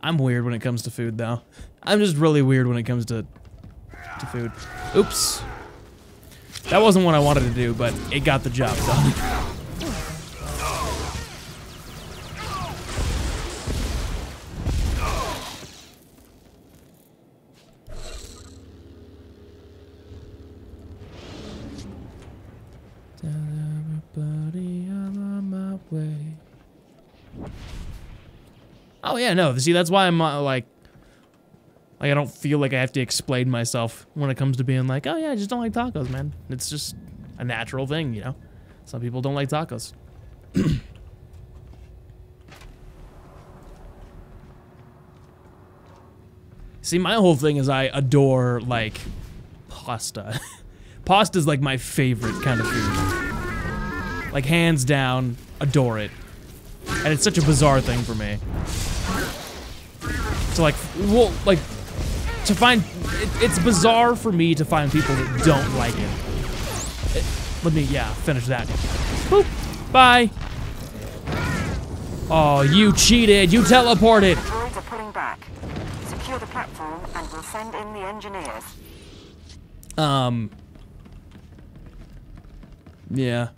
I'm weird when it comes to food, though. I'm just really weird when it comes to food. Oops. That wasn't what I wanted to do, but it got the job done. Tell everybody I'm on my way. Oh yeah, no, see, that's why I'm like I don't feel like I have to explain myself when it comes to being like, oh yeah, I just don't like tacos, man. It's just a natural thing, you know? Some people don't like tacos. See, my whole thing is I adore, like, pasta. Pasta's like my favorite kind of food. Like, hands down, adore it. And it's such a bizarre thing for me. So, like, well, like, to find, it's bizarre for me to find people that don't like it. Let me, yeah, finish that. Boop. Bye. Oh, you cheated. You teleported. The droids are pulling back. Secure the platform and we'll send in the engineers. Yeah.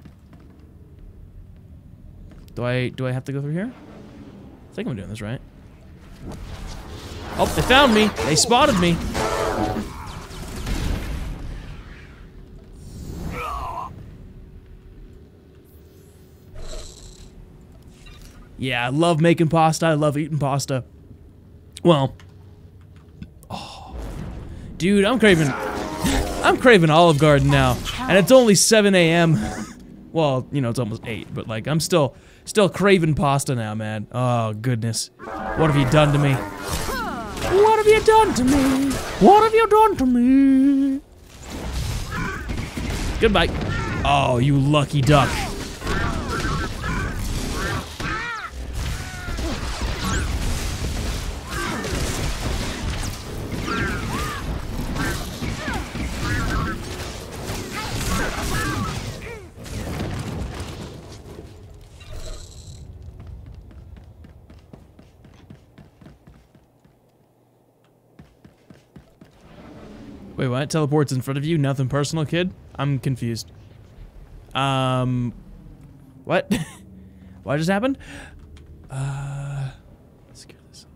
Do I have to go through here? I think I'm doing this right. Oh, they found me. They spotted me. Yeah, I love making pasta. I love eating pasta. Well, oh, dude, I'm craving Olive Garden now, and it's only 7 a.m. Well, you know, it's almost 8, but like I'm still craving pasta now, man. Oh goodness, what have you done to me? What have you done to me? What have you done to me? Goodbye. Oh, you lucky duck. Wait, what? Teleports in front of you? Nothing personal, kid? I'm confused. What? What just happened? Let's get this.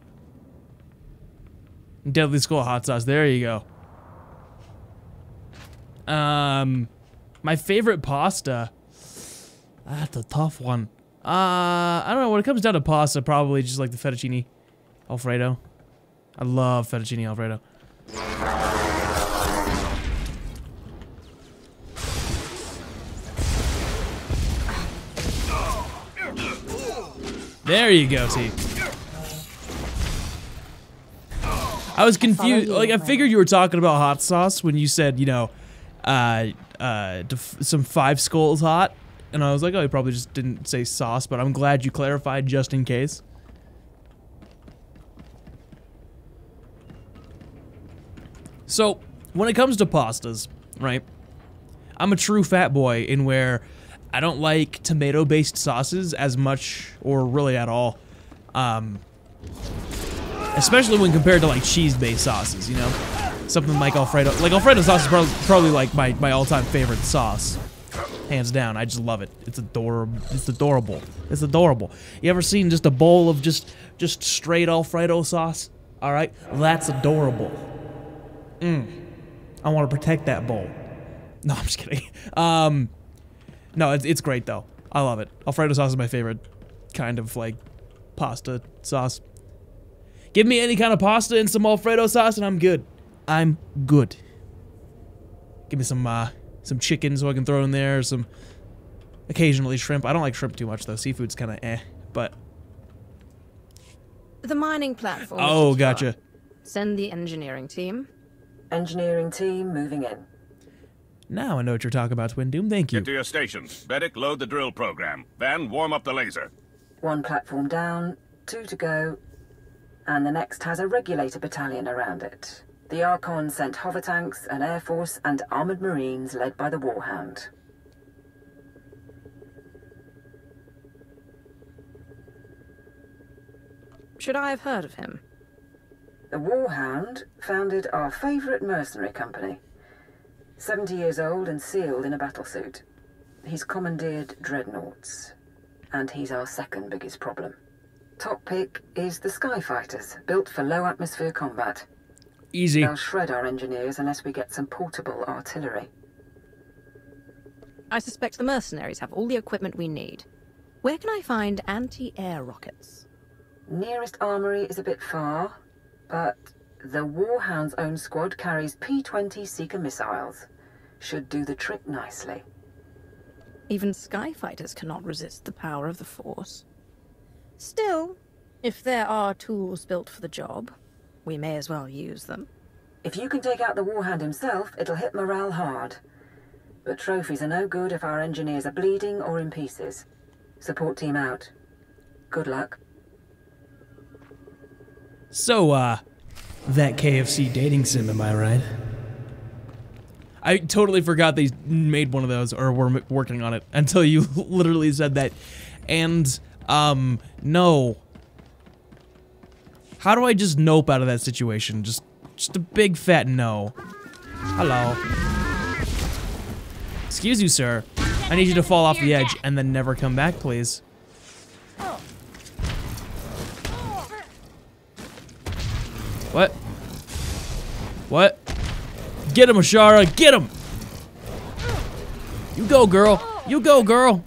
Deadly Skull hot sauce. There you go. My favorite pasta. That's a tough one. I don't know. When it comes down to pasta, probably just like the fettuccine Alfredo. I love fettuccine Alfredo. There you go, T. I was confused. Like, I figured you were talking about hot sauce when you said, you know, some 5 skulls hot. And I was like, oh, you probably just didn't say sauce, but I'm glad you clarified just in case. So, when it comes to pastas, right, I'm a true fat boy in where I don't like tomato-based sauces as much, or really at all. Especially when compared to like cheese-based sauces, you know? Something like Alfredo. Like Alfredo sauce is probably like my all-time favorite sauce. Hands down, I just love it. It's adorable. It's adorable. It's adorable. You ever seen just a bowl of just straight Alfredo sauce? All right, that's adorable. I want to protect that bowl. No, I'm just kidding. No, it's great though. I love it. Alfredo sauce is my favorite kind of like pasta sauce. Give me any kind of pasta and some Alfredo sauce, and I'm good. I'm good. Give me some chicken so I can throw in there, some occasionally shrimp. I don't like shrimp too much though. Seafood's kind of but The mining platform. oh, gotcha. Send the engineering team. Engineering team moving in. Now I know what you're talking about, Twin Doom. Thank you. Get to your stations. Medic, load the drill program. Van, warm up the laser. 1 platform down, 2 to go, and the next has a regulator battalion around it. The Archon sent hover tanks, an air force, and armored marines led by the Warhound. Should I have heard of him? The Warhound founded our favorite mercenary company. 70 years old and sealed in a battlesuit. He's commandeered dreadnoughts, and he's our second biggest problem. Top pick is the Skyfighters, built for low atmosphere combat. Easy. They'll shred our engineers unless we get some portable artillery. I suspect the mercenaries have all the equipment we need. Where can I find anti-air rockets? Nearest armory is a bit far, but the Warhound's own squad carries P-20 Seeker missiles. Should do the trick nicely. Even Skyfighters cannot resist the power of the Force. Still, if there are tools built for the job, we may as well use them. If you can take out the Warhound himself, it'll hit morale hard. But trophies are no good if our engineers are bleeding or in pieces. Support team out. Good luck. So, that KFC dating sim, am I right? I totally forgot they made one of those, or were working on it, until you literally said that. And, no. How do I just nope out of that situation? Just a big fat no. Hello. Excuse you, sir. I need you to fall off the edge and then never come back, please. What? What? Get him, Ashara! Get him! You go, girl! You go, girl!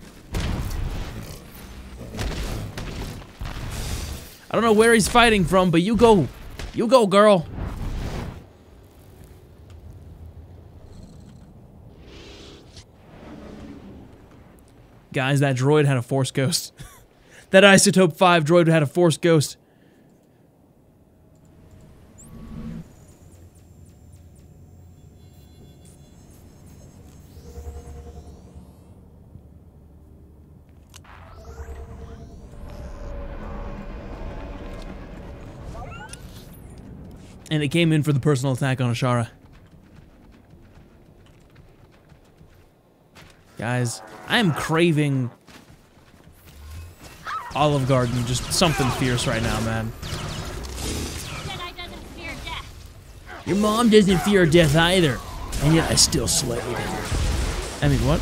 I don't know where he's fighting from, but you go! You go, girl! Guys, that droid had a Force Ghost. That Isotope 5 droid had a Force Ghost. And it came in for the personal attack on Ashara. Guys, I am craving Olive Garden, just something fierce right now, man. Your mom doesn't fear death either, and yet I still slayed her. I mean, what?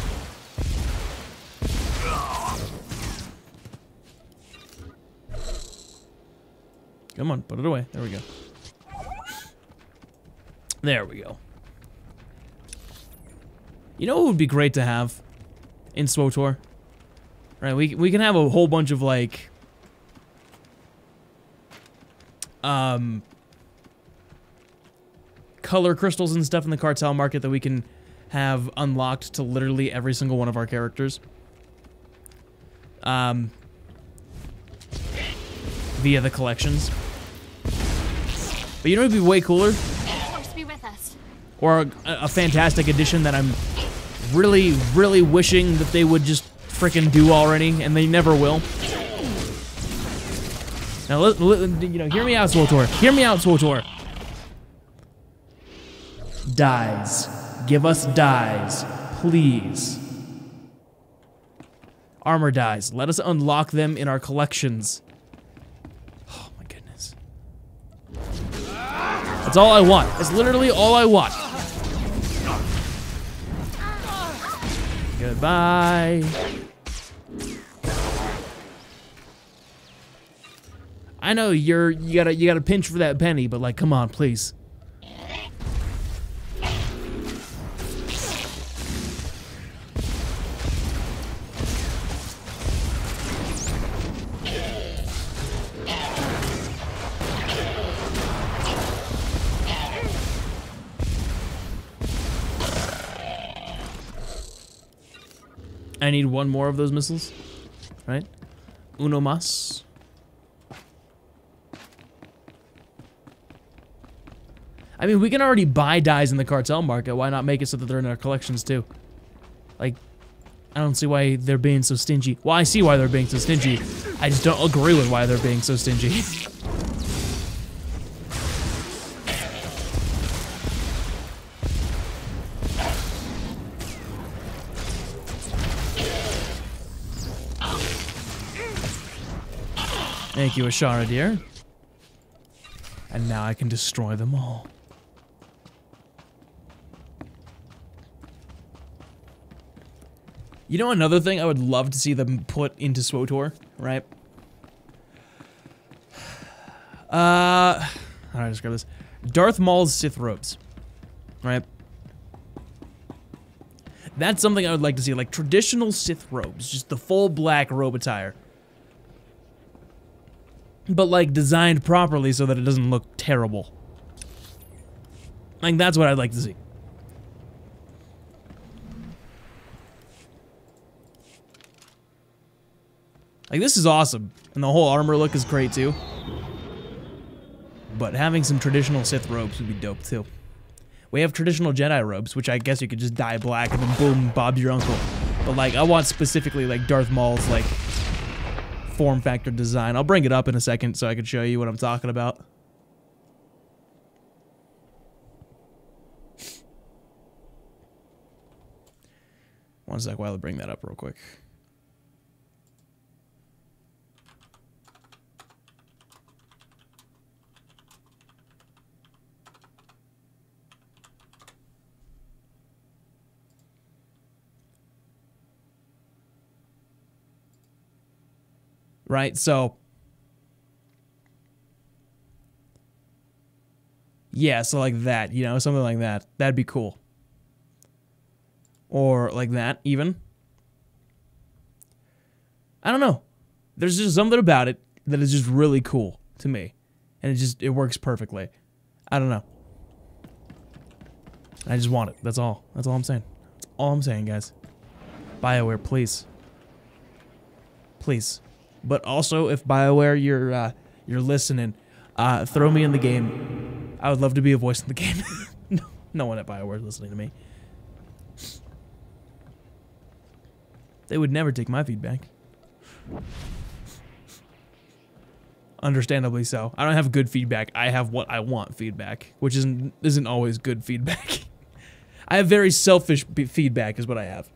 Come on, put it away. There we go. There we go. You know what would be great to have in SWTOR? Right, we can have a whole bunch of like color crystals and stuff in the cartel market that we can have unlocked to literally every single one of our characters. Via the collections. But you know what would be way cooler? Or a fantastic addition that I'm really, really wishing that they would just frickin' do already, and they never will. Now, you know, hear me out, SWTOR. Hear me out, SWTOR. Dies. Give us dies, please. Armor dies. Let us unlock them in our collections. Oh my goodness. That's all I want. It's literally all I want. Goodbye. I know you gotta pinch for that penny, but like, come on, please. I need one more of those missiles, right? Uno más. I mean, we can already buy dyes in the cartel market. Why not make it so that they're in our collections too? Like, I don't see why they're being so stingy. Well, I see why they're being so stingy. I just don't agree with why they're being so stingy. Thank you, Ashara, dear. And now I can destroy them all. You know another thing I would love to see them put into SWTOR, right? How do I describe this? Darth Maul's Sith robes, right? That's something I would like to see, like traditional Sith robes, just the full black robe attire. But like designed properly so that it doesn't look terrible. Like that's what I'd like to see. Like this is awesome, and the whole armor look is great too. But having some traditional Sith robes would be dope too. We have traditional Jedi robes, which I guess you could just dye black and then boom, Bob's your uncle. But like I want specifically like Darth Maul's like form factor design. I'll bring it up in a second so I can show you what I'm talking about. One sec while I bring that up real quick. Right, so yeah, so like that, you know, something like that. That'd be cool. Or like that, even. I don't know. There's just something about it that is just really cool to me. And it works perfectly. I don't know. I just want it. That's all. That's all I'm saying. That's all I'm saying, guys. BioWare, please. Please. But also, if BioWare, you're listening, throw me in the game. I would love to be a voice in the game. No one at BioWare is listening to me. They would never take my feedback. Understandably so. I don't have good feedback. I have what I want feedback, which isn't always good feedback. I have very selfish feedback is what I have.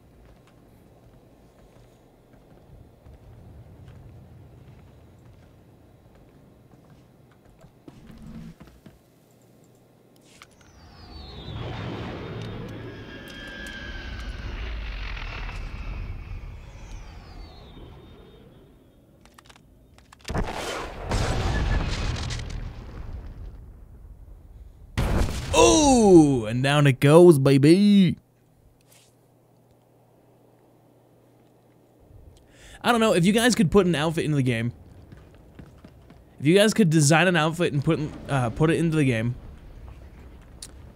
Oh, and down it goes, baby. I don't know, if you guys could put an outfit into the game. If you guys could design an outfit and put it into the game,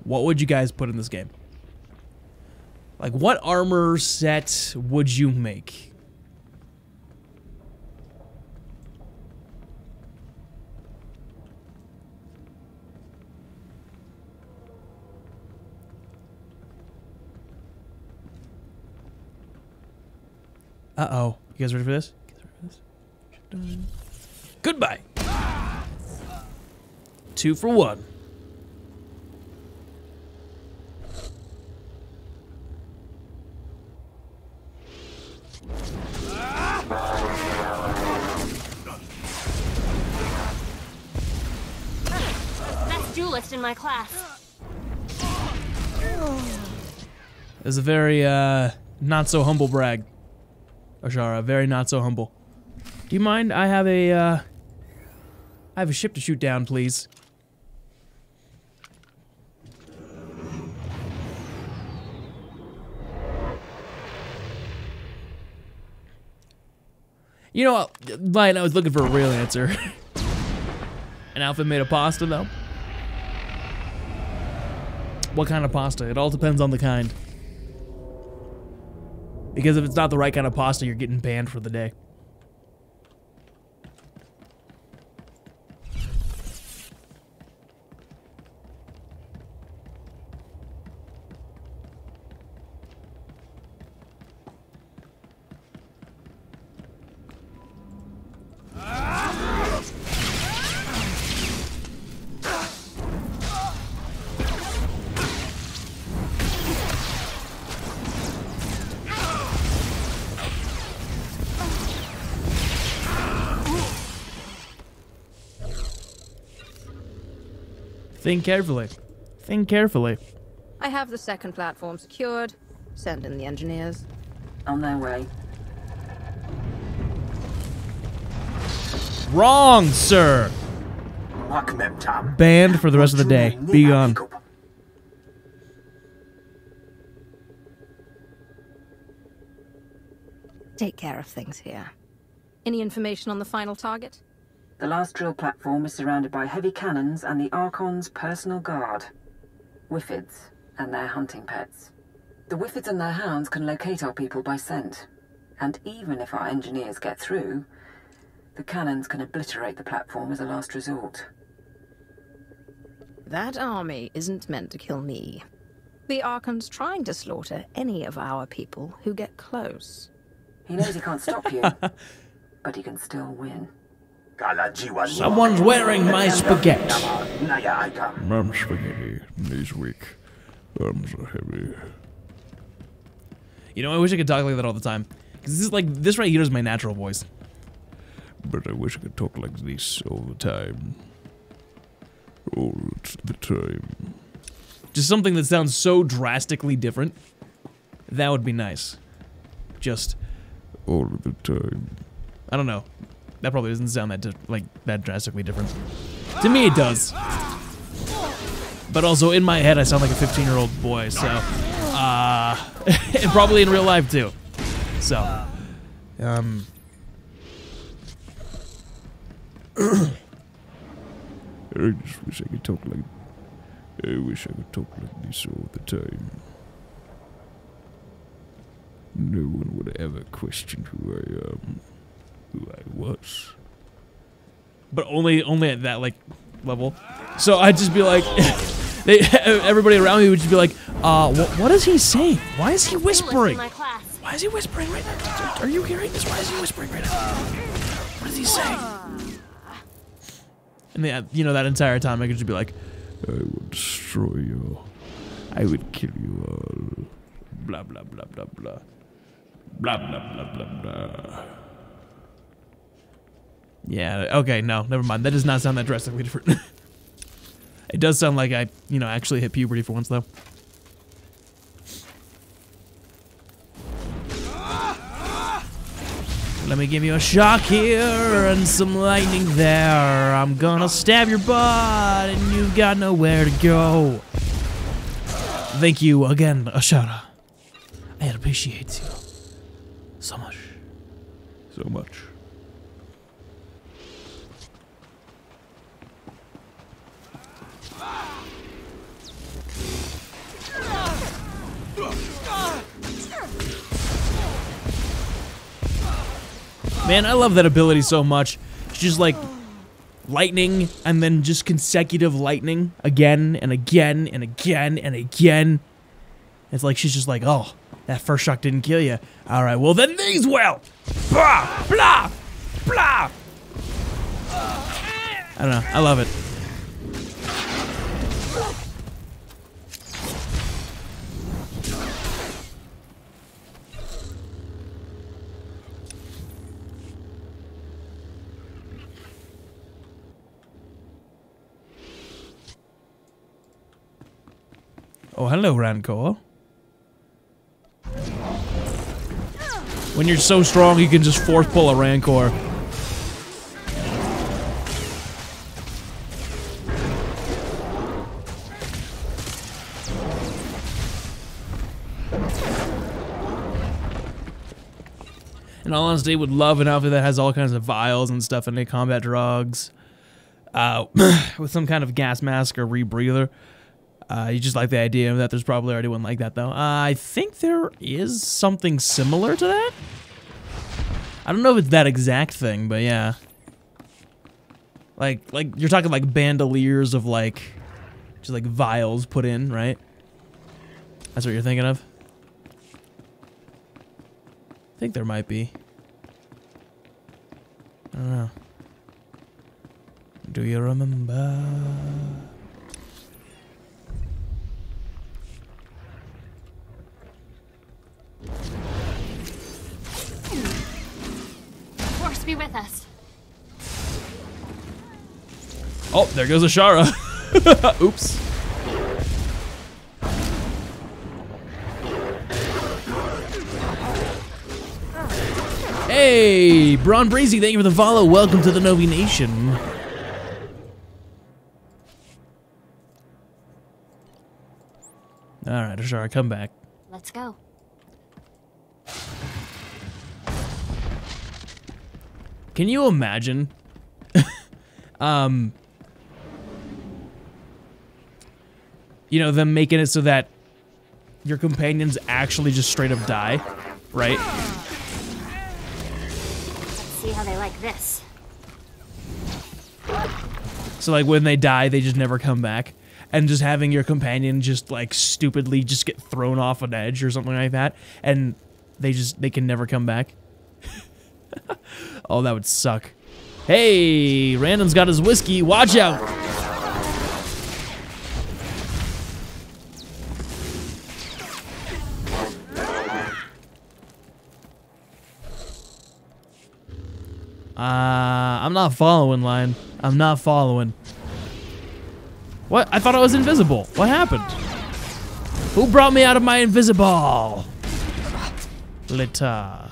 what would you guys put in this game? Like, what armor set would you make? Uh-oh. You guys ready for this? Goodbye. 2 for 1. duelist in my class. It's a very, not so humble brag. Ashara, very not so humble. Do you mind? I have a ship to shoot down, please. You know what? Lion, I was looking for a real answer. An outfit made of pasta, though? What kind of pasta? It all depends on the kind. Because if it's not the right kind of pasta, you're getting banned for the day. Think carefully. Think carefully. I have the second platform secured. Send in the engineers. On their way. Wrong, sir! Banned for the rest of the day. Be gone. Take care of things here. Any information on the final target? The last drill platform is surrounded by heavy cannons and the Archon's personal guard. Wiffids and their hunting pets. The Wiffids and their hounds can locate our people by scent. And even if our engineers get through, the cannons can obliterate the platform as a last resort. That army isn't meant to kill me. The Archon's trying to slaughter any of our people who get close. He knows he can't stop you, but he can still win. Someone's wearing my spaghetti. Mom spaghetti. Knees weak. Arms are heavy. You know, I wish I could talk like that all the time. Because this is like, this right here is my natural voice. But I wish I could talk like this all the time. All the time. Just something that sounds so drastically different. That would be nice. Just all the time. I don't know. That probably doesn't sound that drastically different. To me, it does. But also, in my head, I sound like a 15-year-old boy, so... and probably in real life, too. So... I just wish I could talk like... I wish I could talk like this all the time. No one would ever question who I am. Who I was. But only at that, like, level. So I'd just be like... everybody around me would just be like, what is he saying? Why is he whispering? Why is he whispering right now? Are you hearing this? Why is he whispering right now? What is he saying? And then, you know, that entire time I could just be like, I will destroy you. I will kill you all. Blah, blah, blah, blah, blah. Blah, blah, blah, blah, blah. Yeah, okay, no, never mind. That does not sound that drastically different. It does sound like I, you know, actually hit puberty for once, though. Let me give you a shock here and some lightning there. I'm gonna stab your butt and you've got nowhere to go. Thank you again, Ashara. I appreciate you so much. So much. Man, I love that ability so much. It's just like lightning and then just consecutive lightning again and again and again and again. It's like she's just like, oh, that first shock didn't kill you. All right, well then these will. Blah, blah, blah. I don't know. I love it. Oh, hello, Rancor. When you're so strong, you can just force pull a Rancor. In all honesty, would love an outfit that has all kinds of vials and stuff in it, combat drugs, with some kind of gas mask or rebreather. You just like the idea of that. There's probably already one like that, though. I think there is something similar to that. I don't know if it's that exact thing, but yeah. Like you're talking like bandoliers of like, just like vials put in, right? That's what you're thinking of? I think there might be. I don't know. Do you remember? Force be with us. Oh, there goes Ashara. Oops. Hey, Braun Breezy, thank you for the follow. Welcome to the Novi Nation. Alright, Ashara, come back. Let's go. Can you imagine? You know, them making it so that your companions actually just straight up die, right? See how they like this. So like when they die, they just never come back. And just having your companion just like stupidly just get thrown off an edge or something like that. And they can never come back. Oh, that would suck. Hey, Random's got his whiskey. Watch out. I'm not following, Lion. I'm not following. What? I thought I was invisible. What happened? Who brought me out of my invisible? Lita.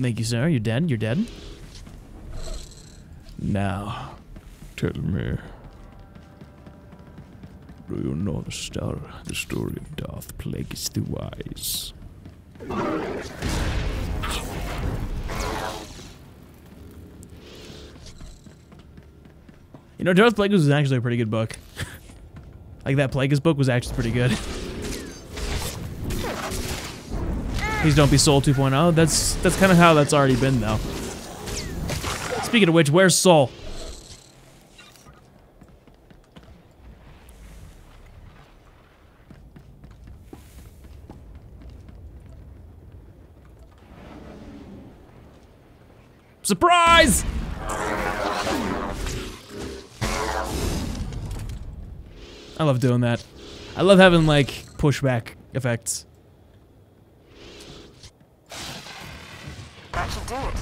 Thank you, sir. You're dead. You're dead. Now, tell me. Do you know the story of Darth Plagueis the Wise? You know, Darth Plagueis was actually a pretty good book. Like, that Plagueis book was actually pretty good. Please don't be Soul 2.0. That's kind of how that's already been, though. Speaking of which, where's Soul? Surprise! I love doing that. I love having, like, pushback effects. That should do it.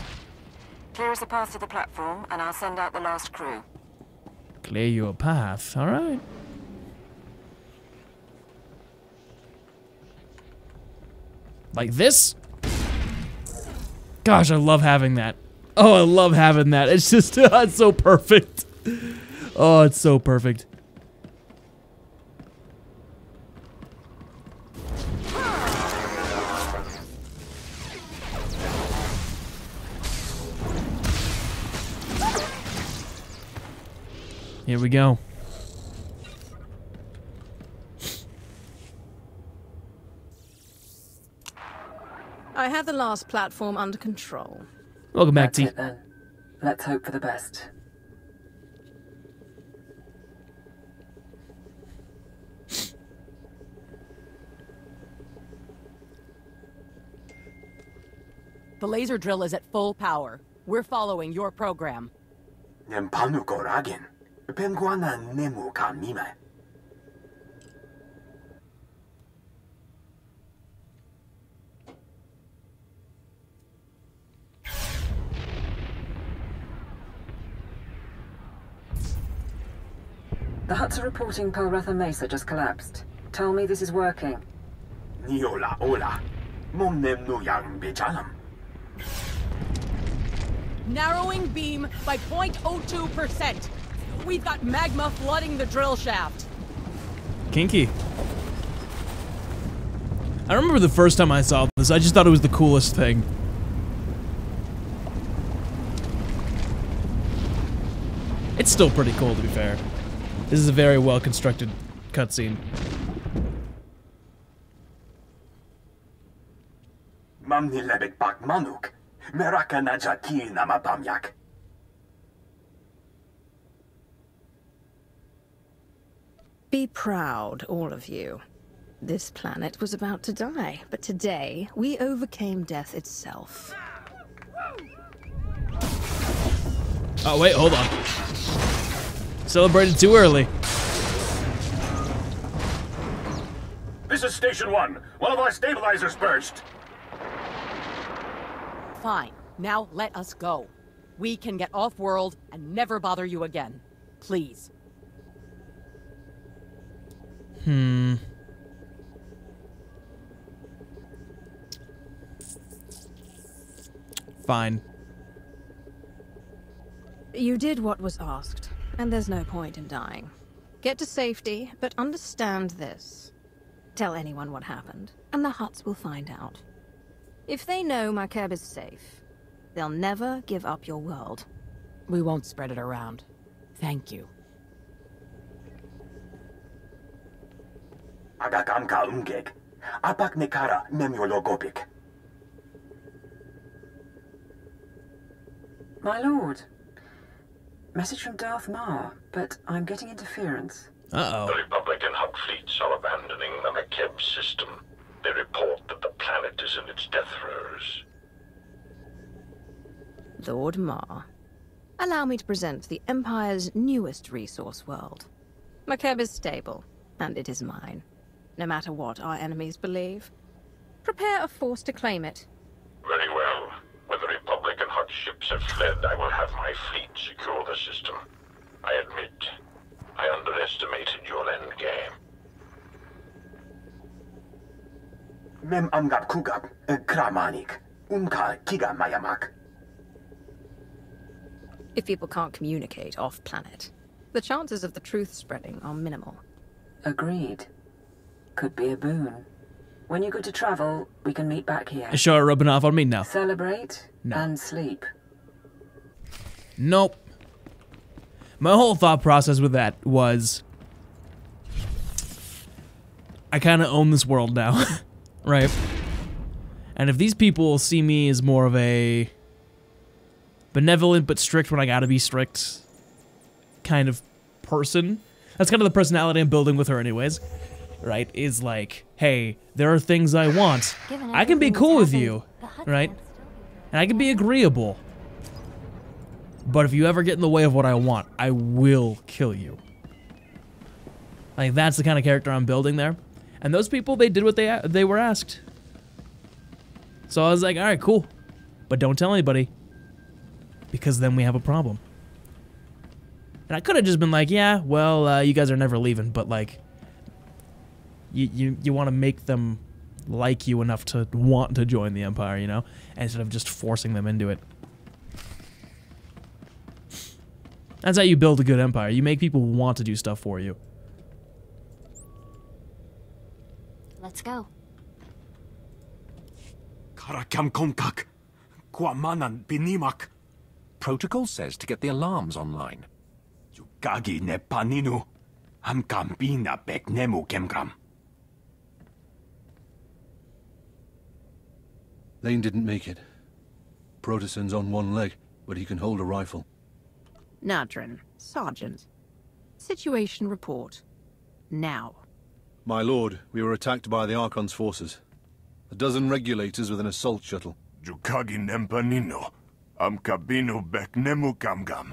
Clear us a path to the platform, and I'll send out the last crew. Clear you a path. All right. Like this? Gosh, I love having that. Oh, I love having that. It's just, it's so perfect. Oh, it's so perfect. Here we go. I have the last platform under control. Welcome back, T. That's it then. Let's hope for the best. The laser drill is at full power. We're following your program. The Huts are reporting Pelretha Mesa just collapsed. Tell me this is working. Niola ola. Momnem no yang bejalam. Narrowing beam by 0.02%. We've got magma flooding the drill shaft. Kinky. I remember the first time I saw this, I just thought it was the coolest thing. It's still pretty cool, to be fair. This is a very well-constructed cutscene. Mamni lebek bak manuk. Meraka naja ki nama bamyak. Be proud, all of you. This planet was about to die, but today we overcame death itself. Oh, wait, hold on. Celebrated too early. This is Station 1. One of our stabilizers burst. Fine. Now let us go. We can get off-world and never bother you again. Please. Fine. You did what was asked, and there's no point in dying. Get to safety, but understand this. Tell anyone what happened, and the Huts will find out. If they know Makeb is safe, they'll never give up your world. We won't spread it around. Thank you. Agakamka umgek. Apak nekara memyologopik. My lord. Message from Darth Mar, but I'm getting interference. Uh-oh. The Republican Hut fleets are abandoning the Makeb system. They report that the planet is in its death throes. Lord Mar, allow me to present the Empire's newest resource world. Makeb is stable, and it is mine. No matter what our enemies believe. Prepare a force to claim it. Very well. When the Republican Hut ships have fled, I will have my fleet secure the system. I admit, I underestimated your endgame. Mem amgap kugap kramanik. Unka kiga mayamak. If people can't communicate off-planet, the chances of the truth spreading are minimal. Agreed. Could be a boon. When you're good to travel, we can meet back here. Is Shara rubbing off on me now? Celebrate No. and sleep. Nope. My whole thought process with that was, I kind of own this world now, right? And if these people see me as more of a benevolent but strict when I gotta be strict kind of person, that's kind of the personality I'm building with her anyways, right? Is like, hey, there are things I want. I can be cool with you, right? And I can be agreeable. But if you ever get in the way of what I want, I will kill you. Like, that's the kind of character I'm building there. And those people, they did what they were asked. So I was like, all right, cool. But don't tell anybody. Because then we have a problem. And I could have just been like, yeah, well, you guys are never leaving. But, like, you want to make them like you enough to want to join the Empire, you know? Instead of just forcing them into it. That's how you build a good empire. You make people want to do stuff for you. Let's go. Karakam konkak. Kwamanan binimak. Protocol says to get the alarms online. Yugagi ne paninu. Amkambina beknemu kemkam. Lane didn't make it. Protestan's on one leg, but he can hold a rifle. Nadrin, Sergeant. Situation report. Now. My lord, we were attacked by the Archon's forces. A dozen regulators with an assault shuttle. Jukagi nempanino. Amkabino beknemu kamgam.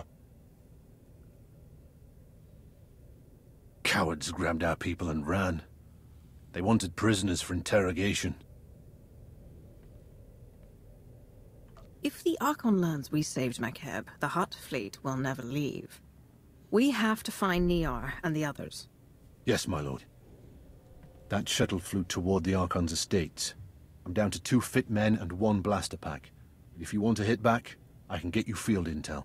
Cowards grabbed our people and ran. They wanted prisoners for interrogation. If the Archon learns we saved Makeb, the Hutt fleet will never leave. We have to find Niar and the others. Yes, my lord. That shuttle flew toward the Archon's estates. I'm down to 2 fit men and 1 blaster pack. If you want to hit back, I can get you field intel.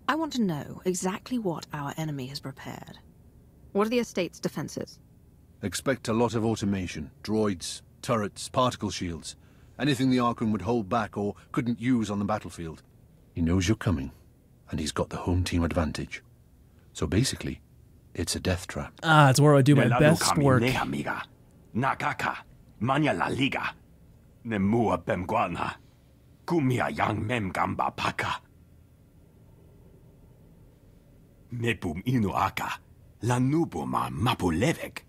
I want to know exactly what our enemy has prepared. What are the estate's defenses? Expect a lot of automation. Droids, turrets, particle shields. Anything the Archon would hold back or couldn't use on the battlefield. He knows you're coming, and he's got the home team advantage. So basically, it's a death trap. Ah, it's where I do my best work. Nakaka, Manya la Liga, Nemua Bemguana, Kumia Yang Mem Gamba Paka. Mepum Inuaka, Lanubuma Mapulevek.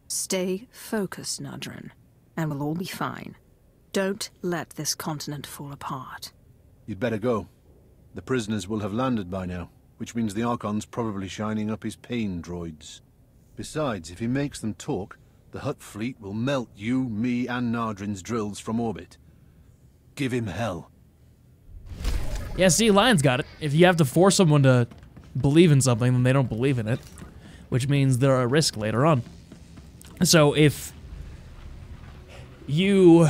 Stay focused, Nadrin, and we'll all be fine. Don't let this continent fall apart. You'd better go. The prisoners will have landed by now, which means the Archon's probably shining up his pain droids. Besides, if he makes them talk, the Hutt fleet will melt you, me, and Nadrin's drills from orbit. Give him hell. Yeah, see, Lion's got it. If you have to force someone to believe in something, then they don't believe in it, which means they're at risk later on. So if you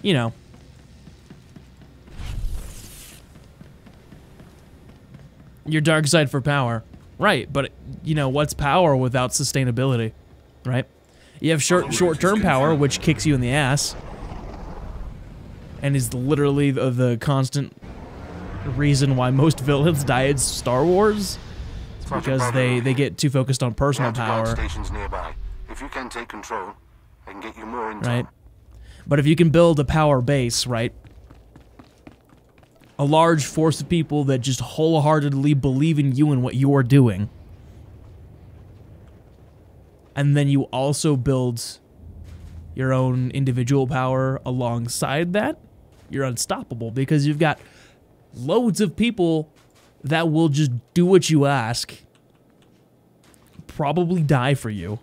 know, your dark side for power, right? But you know, what's power without sustainability, right? You have short-term power, which kicks you in the ass, and is literally the constant reason why most villains die in Star Wars. It's because they get too focused on personal power. Stations nearby. If you can take control, I can get you more intel. Right. But if you can build a power base, right? A large force of people that just wholeheartedly believe in you and what you are doing. And then you also build your own individual power alongside that, you're unstoppable because you've got loads of people that will just do what you ask, probably die for you,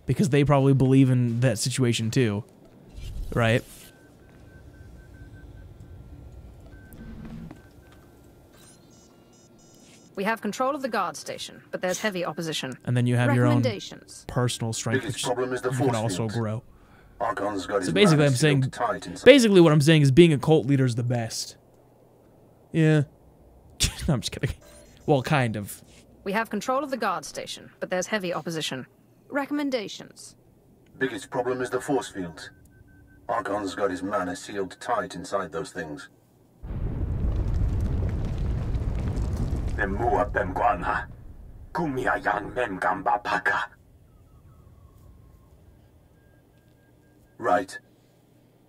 because they probably believe in that situation too, right? We have control of the guard station, but there's heavy opposition. And then you have your own Recommendations. personal strength, which you can also grow. Archon's got So basically, I'm saying, basically what I'm saying is being a cult leader is the best. Yeah. No, I'm just kidding. Well, kind of. We have control of the guard station, but there's heavy opposition. Recommendations. Biggest problem is the force fields. Archon's got his mana sealed tight inside those things. Nemua Bemguana, Kumia Yang Mem Gamba Paka. Right.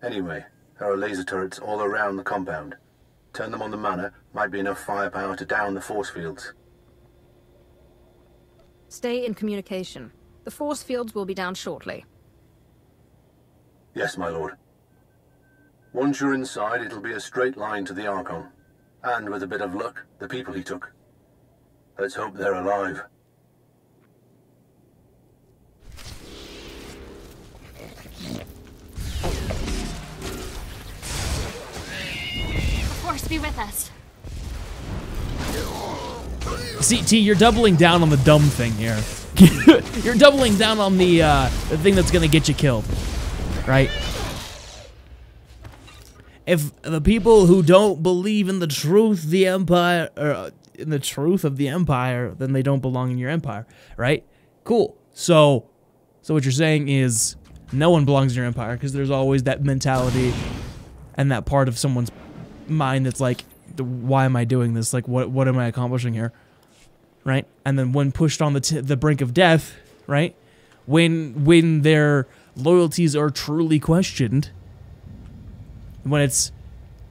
Anyway, there are laser turrets all around the compound. Turn them on the mana, might be enough firepower to down the force fields. Stay in communication. The force fields will be down shortly. Yes, my lord. Once you're inside, it'll be a straight line to the Archon. And with a bit of luck, the people he took. Let's hope they're alive. Force be with us. See, T, you're doubling down on the dumb thing here. You're doubling down on the thing that's gonna get you killed, right? If the people who don't believe in the truth of the Empire, or in the truth of the Empire, then they don't belong in your Empire, right? Cool. So what you're saying is no one belongs in your Empire because there's always that mentality and that part of someone's mind that's like, why am I doing this? Like, what am I accomplishing here? Right? And then when pushed on the brink of death, right? When their loyalties are truly questioned, when it's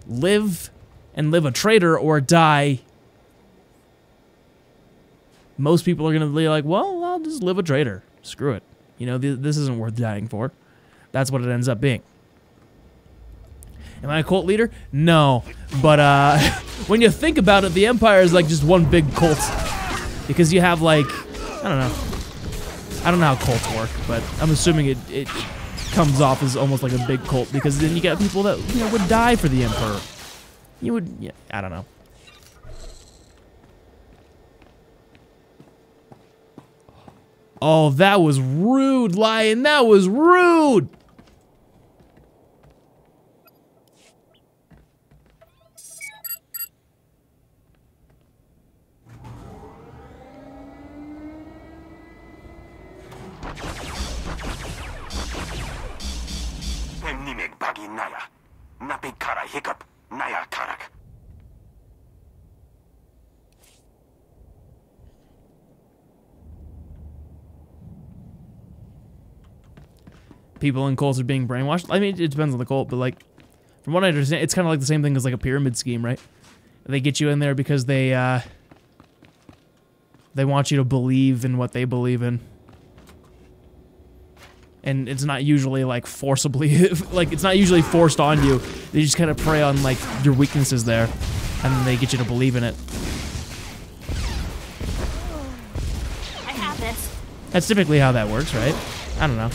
live and live a traitor or die, most people are going to be like, well, I'll just live a traitor. Screw it. You know, this isn't worth dying for. That's what it ends up being. Am I a cult leader? No. But when you think about it, the Empire is like just one big cult. Because you have like, I don't know. I don't know how cults work, but I'm assuming it comes off as almost like a big cult, because then you get people that, you know, would die for the Emperor. You would, yeah, I don't know. Oh, that was rude, Lion. That was rude. Pemnimek bagi naya. Napi kara hiccup. Naya karak. People in cults are being brainwashed. I mean, it depends on the cult, but like, from what I understand, it's kind of like the same thing as like a pyramid scheme, right? They get you in there because they want you to believe in what they believe in. And it's not usually like forcibly, like it's not usually forced on you. They just kind of prey on like your weaknesses there, and then they get you to believe in it. I have this. That's typically how that works, right? I don't know.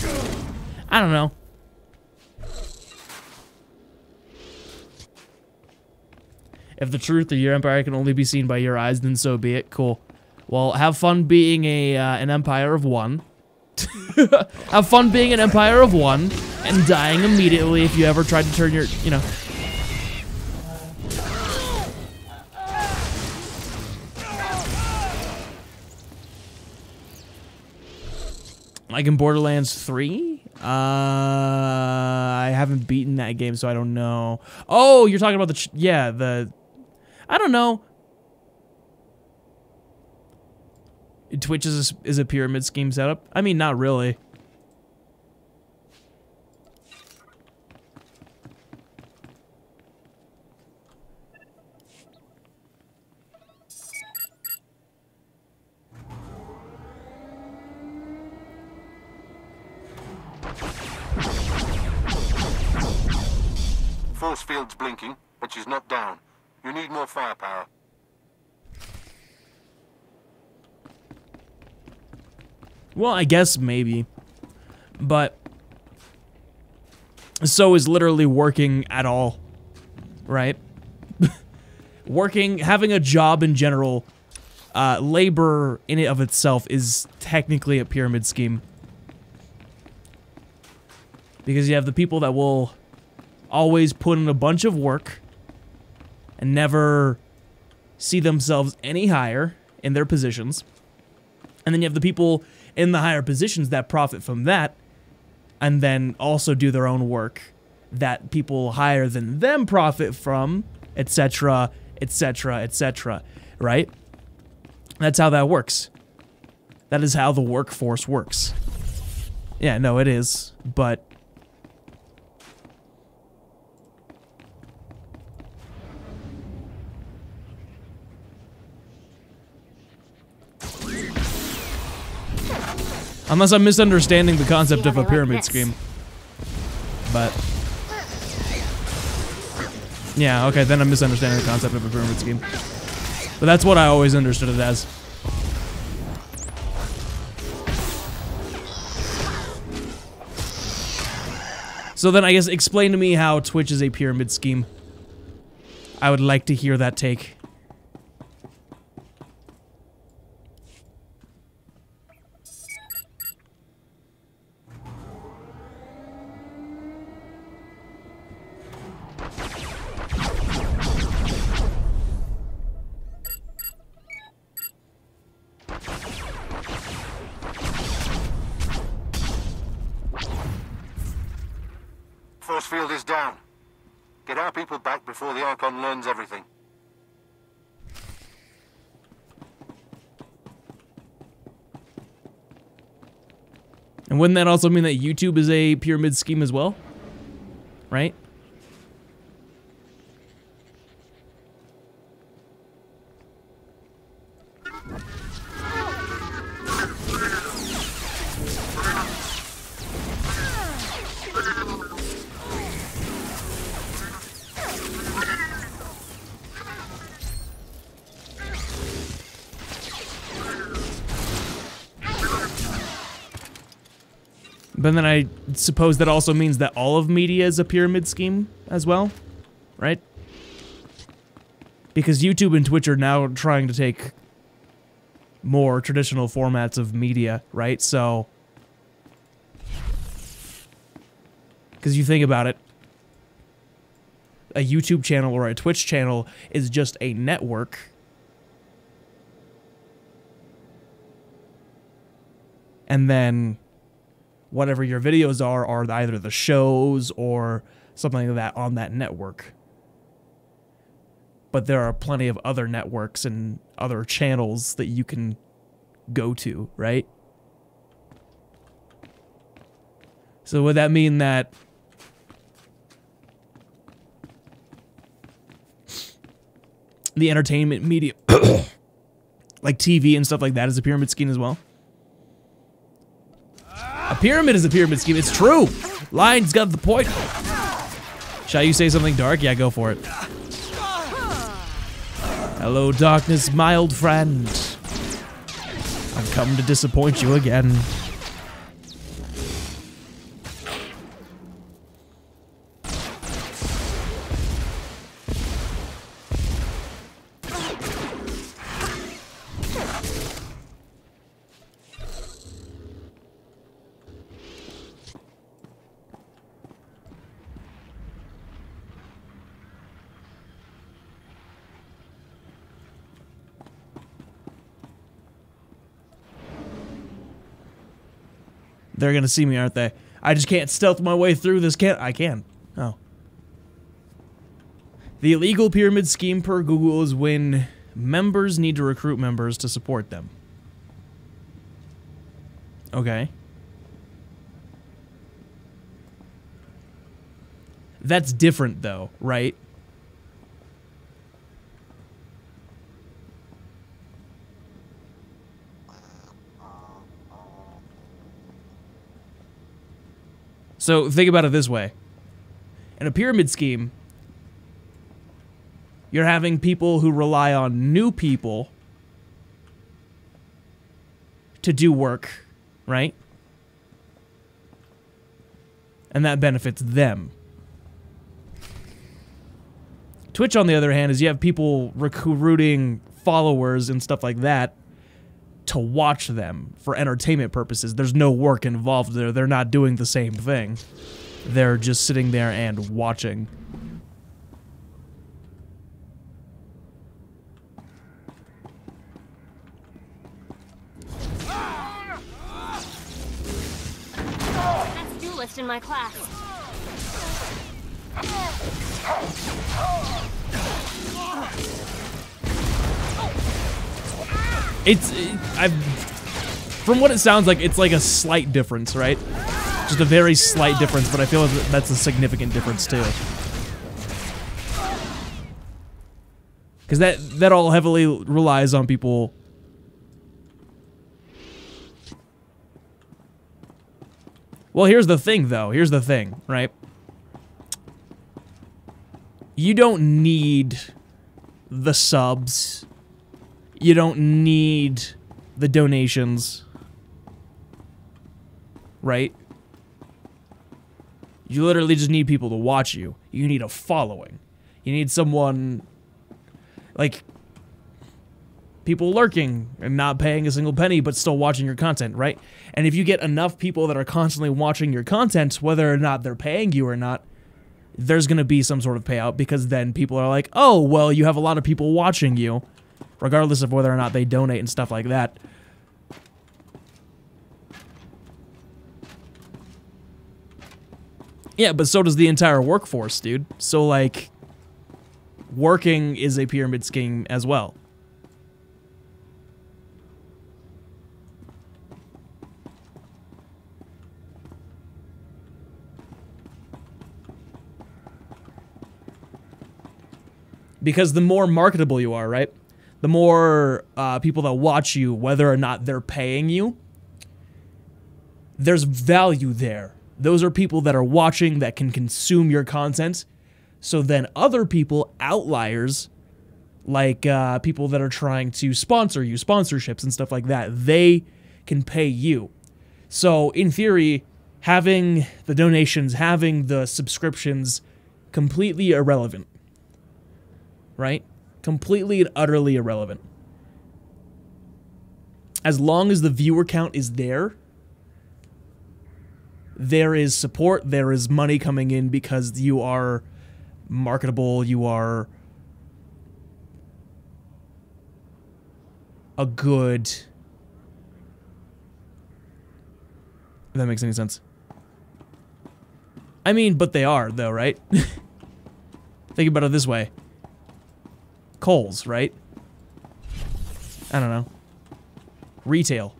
I don't know. If the truth of your empire can only be seen by your eyes, then so be it. Cool. Well, have fun being an empire of one. Have fun being an empire of one and dying immediately if you ever tried to turn your, you know. Like in Borderlands 3? I haven't beaten that game, so I don't know. Oh, you're talking about the, I don't know. Twitch is a pyramid scheme setup? I mean, not really. Force field's blinking, but she's not down. You need more firepower. Well, I guess maybe. But so is literally working at all, right? Working, having a job in general, labor in and of itself is technically a pyramid scheme. Because you have the people that will always put in a bunch of work and never see themselves any higher in their positions. And then you have the people in the higher positions that profit from that and then also do their own work that people higher than them profit from, etc., etc., etc., right? That's how that works. That is how the workforce works. Yeah, no, it is, but unless I'm misunderstanding the concept of a pyramid scheme. But yeah, okay, then I'm misunderstanding the concept of a pyramid scheme. But that's what I always understood it as. So then I guess explain to me how Twitch is a pyramid scheme. I would like to hear that take. Force field is down. Get our people back before the Archon learns everything. And wouldn't that also mean that YouTube is a pyramid scheme as well? Right? But then I suppose that also means that all of media is a pyramid scheme as well, right? Because YouTube and Twitch are now trying to take more traditional formats of media, right? So, because you think about it, a YouTube channel or a Twitch channel is just a network. And then whatever your videos are either the shows or something like that on that network. But there are plenty of other networks and other channels that you can go to, right? So would that mean that the entertainment media, like TV and stuff like that, is a pyramid scheme as well? A pyramid is a pyramid scheme. It's true. Lion's got the point. Shall you say something dark? Yeah, go for it. Hello, darkness, my old friend. I've come to disappoint you again. They're gonna see me, aren't they? I just can't stealth my way through this, I can. Oh. The illegal pyramid scheme per Google is when members need to recruit members to support them. Okay. That's different, though, right? So think about it this way. In a pyramid scheme, you're having people who rely on new people to do work, right? And that benefits them. Twitch, on the other hand, is you have people recruiting followers and stuff like that to watch them for entertainment purposes. There's no work involved there. They're not doing the same thing. They're just sitting there and watching. That's duelist in my class. From what it sounds like, it's like a slight difference, right? Just a very slight difference, but I feel like that's a significant difference too. Because that all heavily relies on people. Well, here's the thing, though. Here's the thing, right? You don't need the subs. You don't need the donations, right? You literally just need people to watch you. You need a following. You need someone, like, people lurking and not paying a single penny but still watching your content, right? And if you get enough people that are constantly watching your content, whether or not they're paying you or not, there's going to be some sort of payout, because then people are like, oh, well, you have a lot of people watching you, regardless of whether or not they donate and stuff like that. Yeah, but so does the entire workforce, dude. So, like, working is a pyramid scheme as well. Because the more marketable you are, right? The more people that watch you, whether or not they're paying you, there's value there. Those are people that are watching, that can consume your content. So then other people, outliers, like people that are trying to sponsor you, sponsorships and stuff like that, they can pay you. So in theory, having the donations, having the subscriptions, completely irrelevant. Right? Completely and utterly irrelevant. As long as the viewer count is there, there is support, there is money coming in because you are marketable, you are a good... If that makes any sense. I mean, but they are, though, right? Think about it this way. Kohl's, right? I don't know. Retail.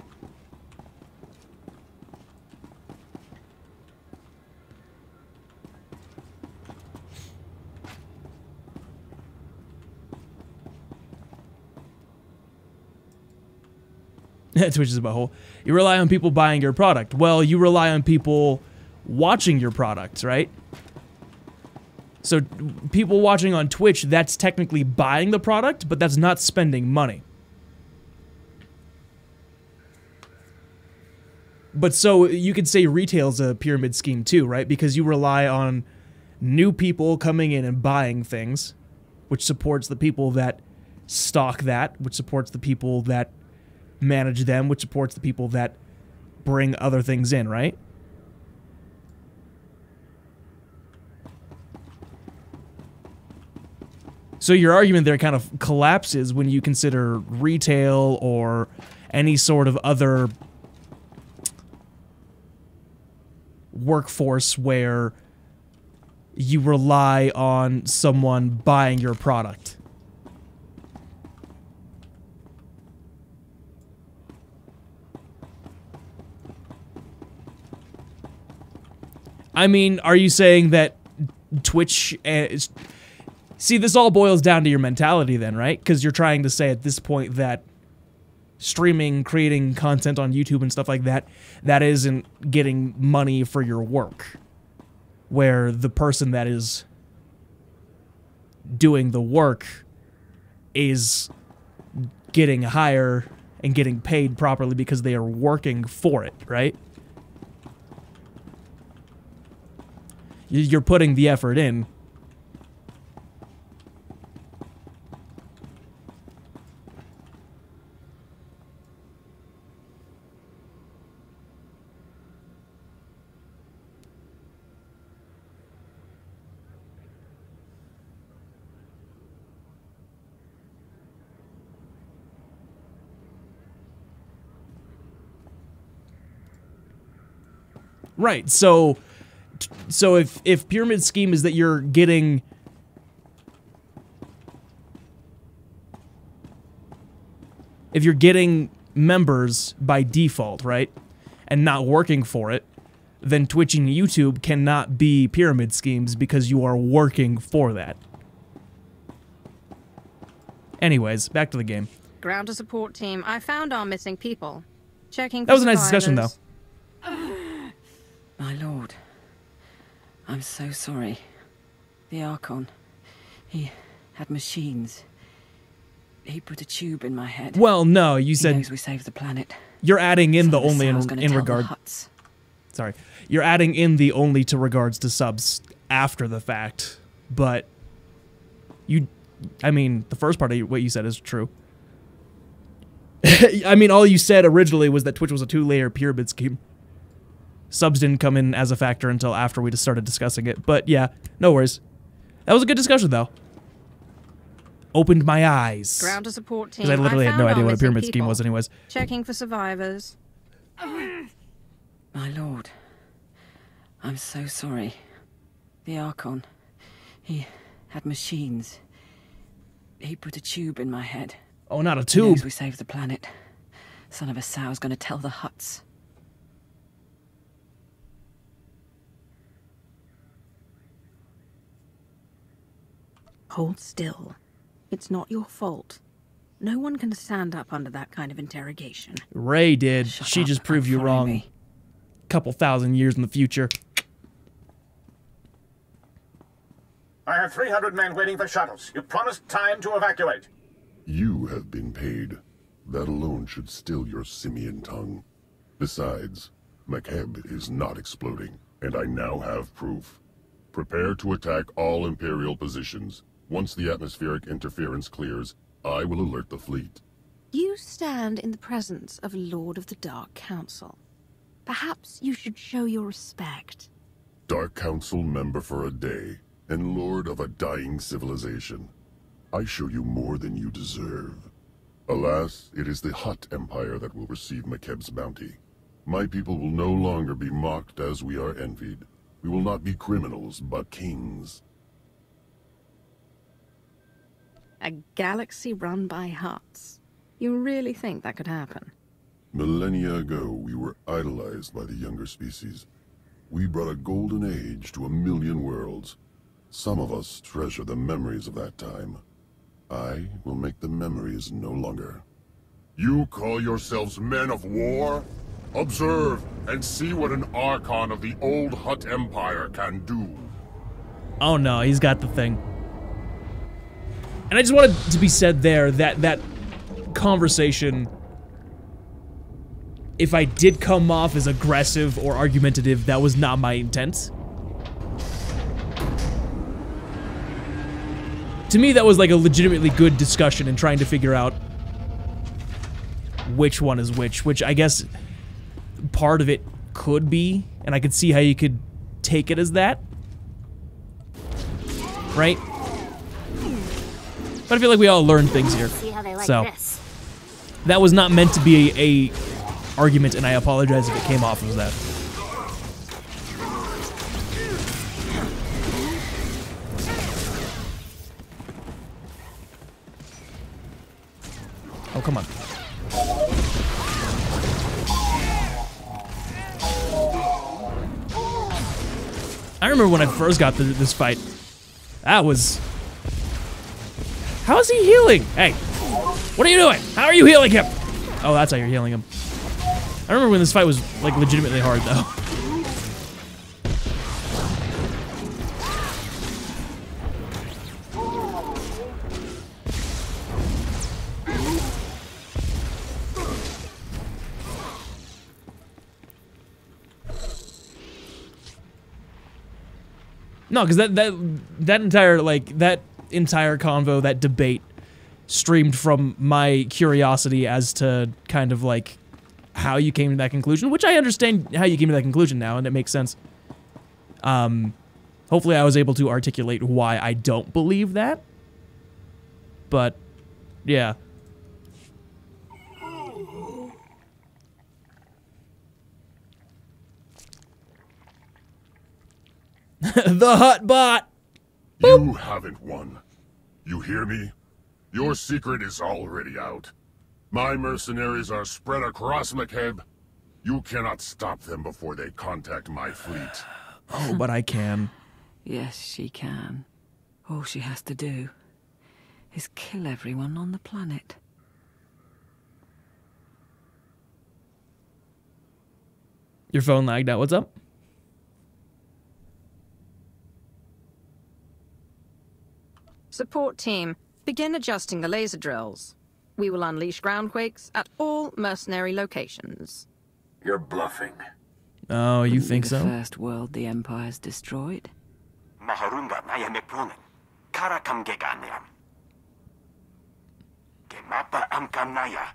Twitch is about whole. You rely on people buying your product. Well, you rely on people watching your product, right? So people watching on Twitch, that's technically buying the product, but that's not spending money. But so you could say retail's a pyramid scheme too, right? Because you rely on new people coming in and buying things, which supports the people that stock that, which supports the people that manage them, which supports the people that bring other things in, right? So your argument there kind of collapses when you consider retail or any sort of other workforce where you rely on someone buying your product. I mean, are you saying that Twitch is... See, this all boils down to your mentality then, right? Because you're trying to say at this point that streaming, creating content on YouTube and stuff like that, that isn't getting money for your work. Where the person that is doing the work is getting higher and getting paid properly because they are working for it, right? You're putting the effort in. Right, so if pyramid scheme is that you're getting members by default, right, and not working for it, then Twitch and YouTube cannot be pyramid schemes because you are working for that. Anyways, back to the game. Ground to support team. I found our missing people. Checking. That was a nice discussion, though. My lord, I'm so sorry. The Archon, he had machines. He put a tube in my head. Well, no, you said... He knows we saved the planet. You're adding in the only in regard... Sorry. You're adding in the only to regards to subs after the fact, but you... I mean, the first part of what you said is true. I mean, all you said originally was that Twitch was a two-layer pyramid scheme. Subs didn't come in as a factor until after we just started discussing it. But yeah, no worries. That was a good discussion, though. Opened my eyes. Ground to support team. Because I literally had no idea what a pyramid scheme was anyways. Checking for survivors. My lord, I'm so sorry. The Archon, he had machines. He put a tube in my head. Oh, not a He tube. knows we saved the planet. Son of a sow's gonna tell the Hutts. Hold still. It's not your fault. No one can stand up under that kind of interrogation. Ray did. She just proved you wrong. Couple thousand years in the future. I have 300 men waiting for shuttles. You promised time to evacuate. You have been paid. That alone should still your simian tongue. Besides, McKeb is not exploding, and I now have proof. Prepare to attack all Imperial positions. Once the atmospheric interference clears, I will alert the fleet. You stand in the presence of a Lord of the Dark Council. Perhaps you should show your respect. Dark Council member for a day, and Lord of a dying civilization. I show you more than you deserve. Alas, it is the Hutt Empire that will receive McKeb's bounty. My people will no longer be mocked as we are envied. We will not be criminals, but kings. A galaxy run by Hutts. You really think that could happen? Millennia ago, we were idolized by the younger species. We brought a golden age to 1,000,000 worlds. Some of us treasure the memories of that time. I will make the memories no longer. You call yourselves men of war? Observe and see what an Archon of the old Hutt Empire can do. Oh no, he's got the thing. And I just wanted to be said there that that conversation, if I did come off as aggressive or argumentative, that was not my intent. To me, that was like a legitimately good discussion in trying to figure out which one is which I guess part of it could be, and I could see how you could take it as that. Right? But I feel like we all learned things here. So, that was not meant to be a argument, and I apologize if it came off as that. Oh, come on. I remember when I first got this fight. That was... How is he healing? Hey, what are you doing? How are you healing him? Oh, that's how you're healing him. I remember when this fight was, like, legitimately hard, though. No, because that entire, like, that entire convo, that debate, streamed from my curiosity as to kind of, like, how you came to that conclusion, which I understand how you came to that conclusion now, and it makes sense. Hopefully I was able to articulate why I don't believe that. But, yeah. The Hutt bot! You haven't won. You hear me? Your secret is already out. My mercenaries are spread across McKeb. You cannot stop them before they contact my fleet. Oh, but I can. Yes, she can. All she has to do is kill everyone on the planet. Your phone lagged out. What's up? Support team, begin adjusting the laser drills. We will unleash groundquakes at all mercenary locations. You're bluffing. Oh, you think so? The first world the Empire's destroyed. Maharunga naya mekronen. Karakam geganiam. Gemapa amkam naya.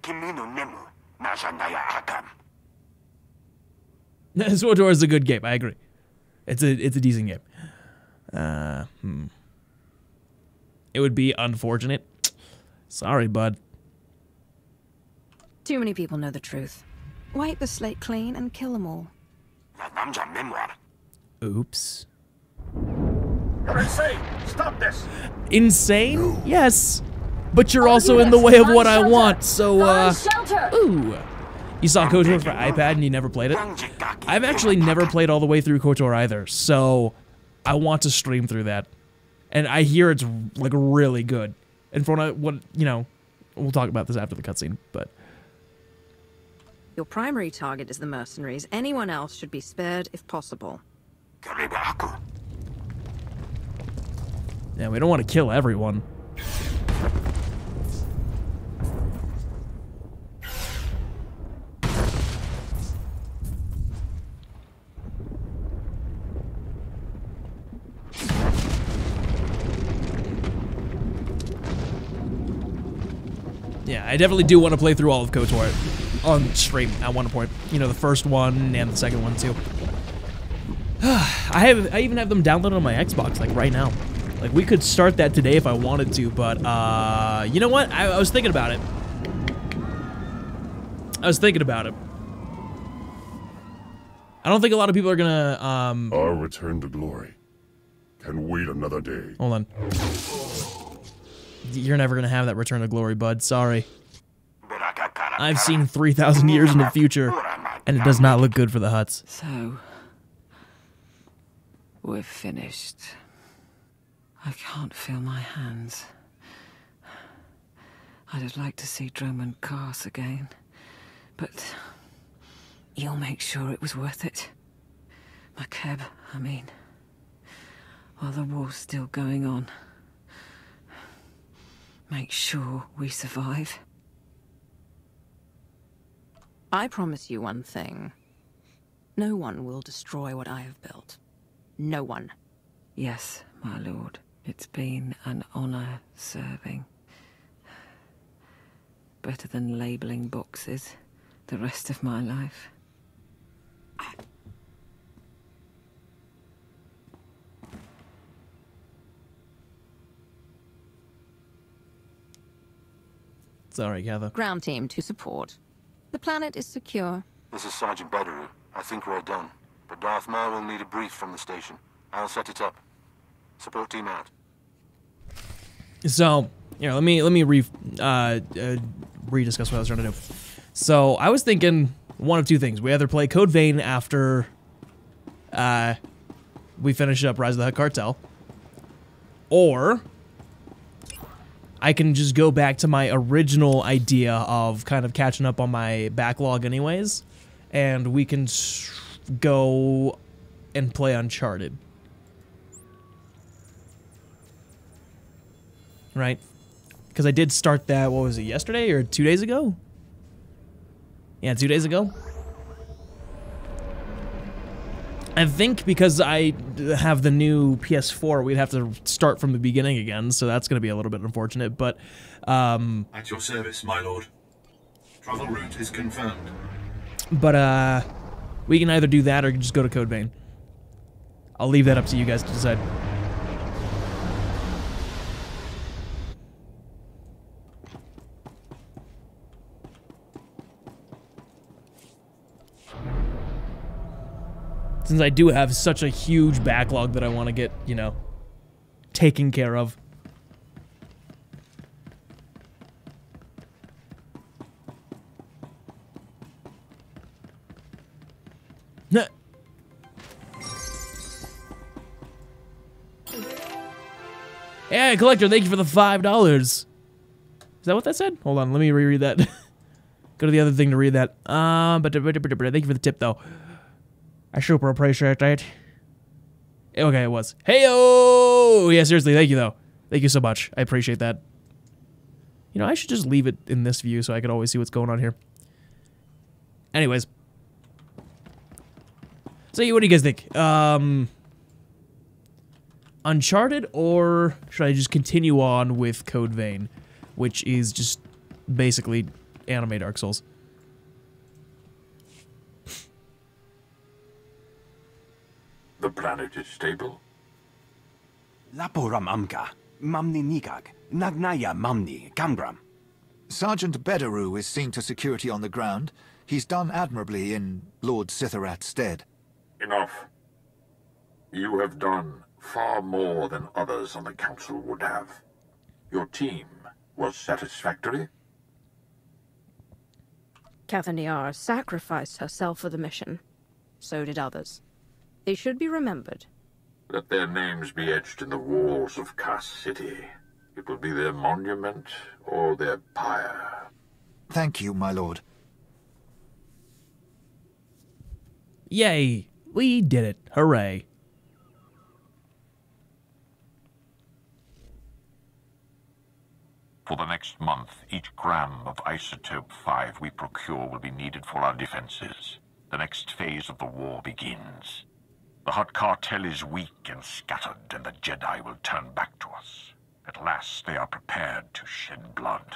Kimino nemu. Nasha naya akam. SWTOR is a good game. I agree. It's a decent game. It would be unfortunate. Sorry, bud. Too many people know the truth. Wipe the slate clean and kill them all. Oops. You're insane! Stop this! Insane? No. Yes. But you're also in the way of what I want, so, ooh. You saw KOTOR for iPad and you never played it? I've actually never played all the way through KOTOR either, so I want to stream through that. And I hear it's, like, really good. And for what, you know, we'll talk about this after the cutscene, but... Your primary target is the mercenaries. Anyone else should be spared if possible. Yeah, we don't want to kill everyone. I definitely do want to play through all of KOTOR on stream at one point. You know, the first one and the second one too. I even have them downloaded on my Xbox, like right now. Like, we could start that today if I wanted to, but you know what? I was thinking about it. I don't think a lot of people are gonna Our return to glory can wait another day. Hold on. You're never gonna have that return to glory, bud. Sorry. I've seen 3,000 years in the future, and it does not look good for the Hutts. So, we're finished. I can't feel my hands. I'd have liked to see Drummond Cars again, but you'll make sure it was worth it. Makeb, I mean, while the war's still going on, make sure we survive. I promise you one thing. No one will destroy what I have built. No one. Yes, my lord. It's been an honor serving. Better than labeling boxes the rest of my life. Sorry, Gather. Ground team to support. The planet is secure. This is Sergeant Bederu. I think we're done. But Darth Maul will need a brief from the station. I'll set it up. Support team out. So, let me rediscuss what I was trying to do. So, I was thinking one of two things. We either play Code Vein after we finish up Rise of the Hutt Cartel, or I can just go back to my original idea of kind of catching up on my backlog anyways, and we can go and play Uncharted. Right? Because I did start that, what was it, yesterday or 2 days ago? Yeah, 2 days ago. I think because I have the new PS4, we'd have to start from the beginning again, so that's going to be a little bit unfortunate, but... At your service, my lord. Travel route is confirmed. But, we can either do that or just go to Code Vein. I'll leave that up to you guys to decide. Since I do have such a huge backlog that I want to get, taken care of. Yeah, Collector, thank you for the $5. Is that what that said? Hold on, let me reread that. Go to the other thing to read that. But thank you for the tip, though. I super appreciate that. Okay, it was. Hey-oh! Yeah, seriously, thank you, though. Thank you so much. I appreciate that. I should just leave it in this view so I could always see what's going on here. Anyways. So, what do you guys think? Uncharted, or should I just continue on with Code Vein, which is just basically anime Dark Souls? The planet is stable. Laporam amka, mamni nikag, nagnaya mamni, gamgram. Sergeant Bederu is seen to security on the ground. He's done admirably in Lord Sithorat's stead. Enough. You have done far more than others on the Council would have. Your team was satisfactory. Catherine Niara sacrificed herself for the mission. So did others. They should be remembered. Let their names be etched in the walls of Cass City. It will be their monument or their pyre. Thank you, my lord. Yay! We did it. Hooray. For the next month, each gram of Isotope 5 we procure will be needed for our defenses. The next phase of the war begins. The Hutt cartel is weak and scattered, and the Jedi will turn back to us. At last, they are prepared to shed blood.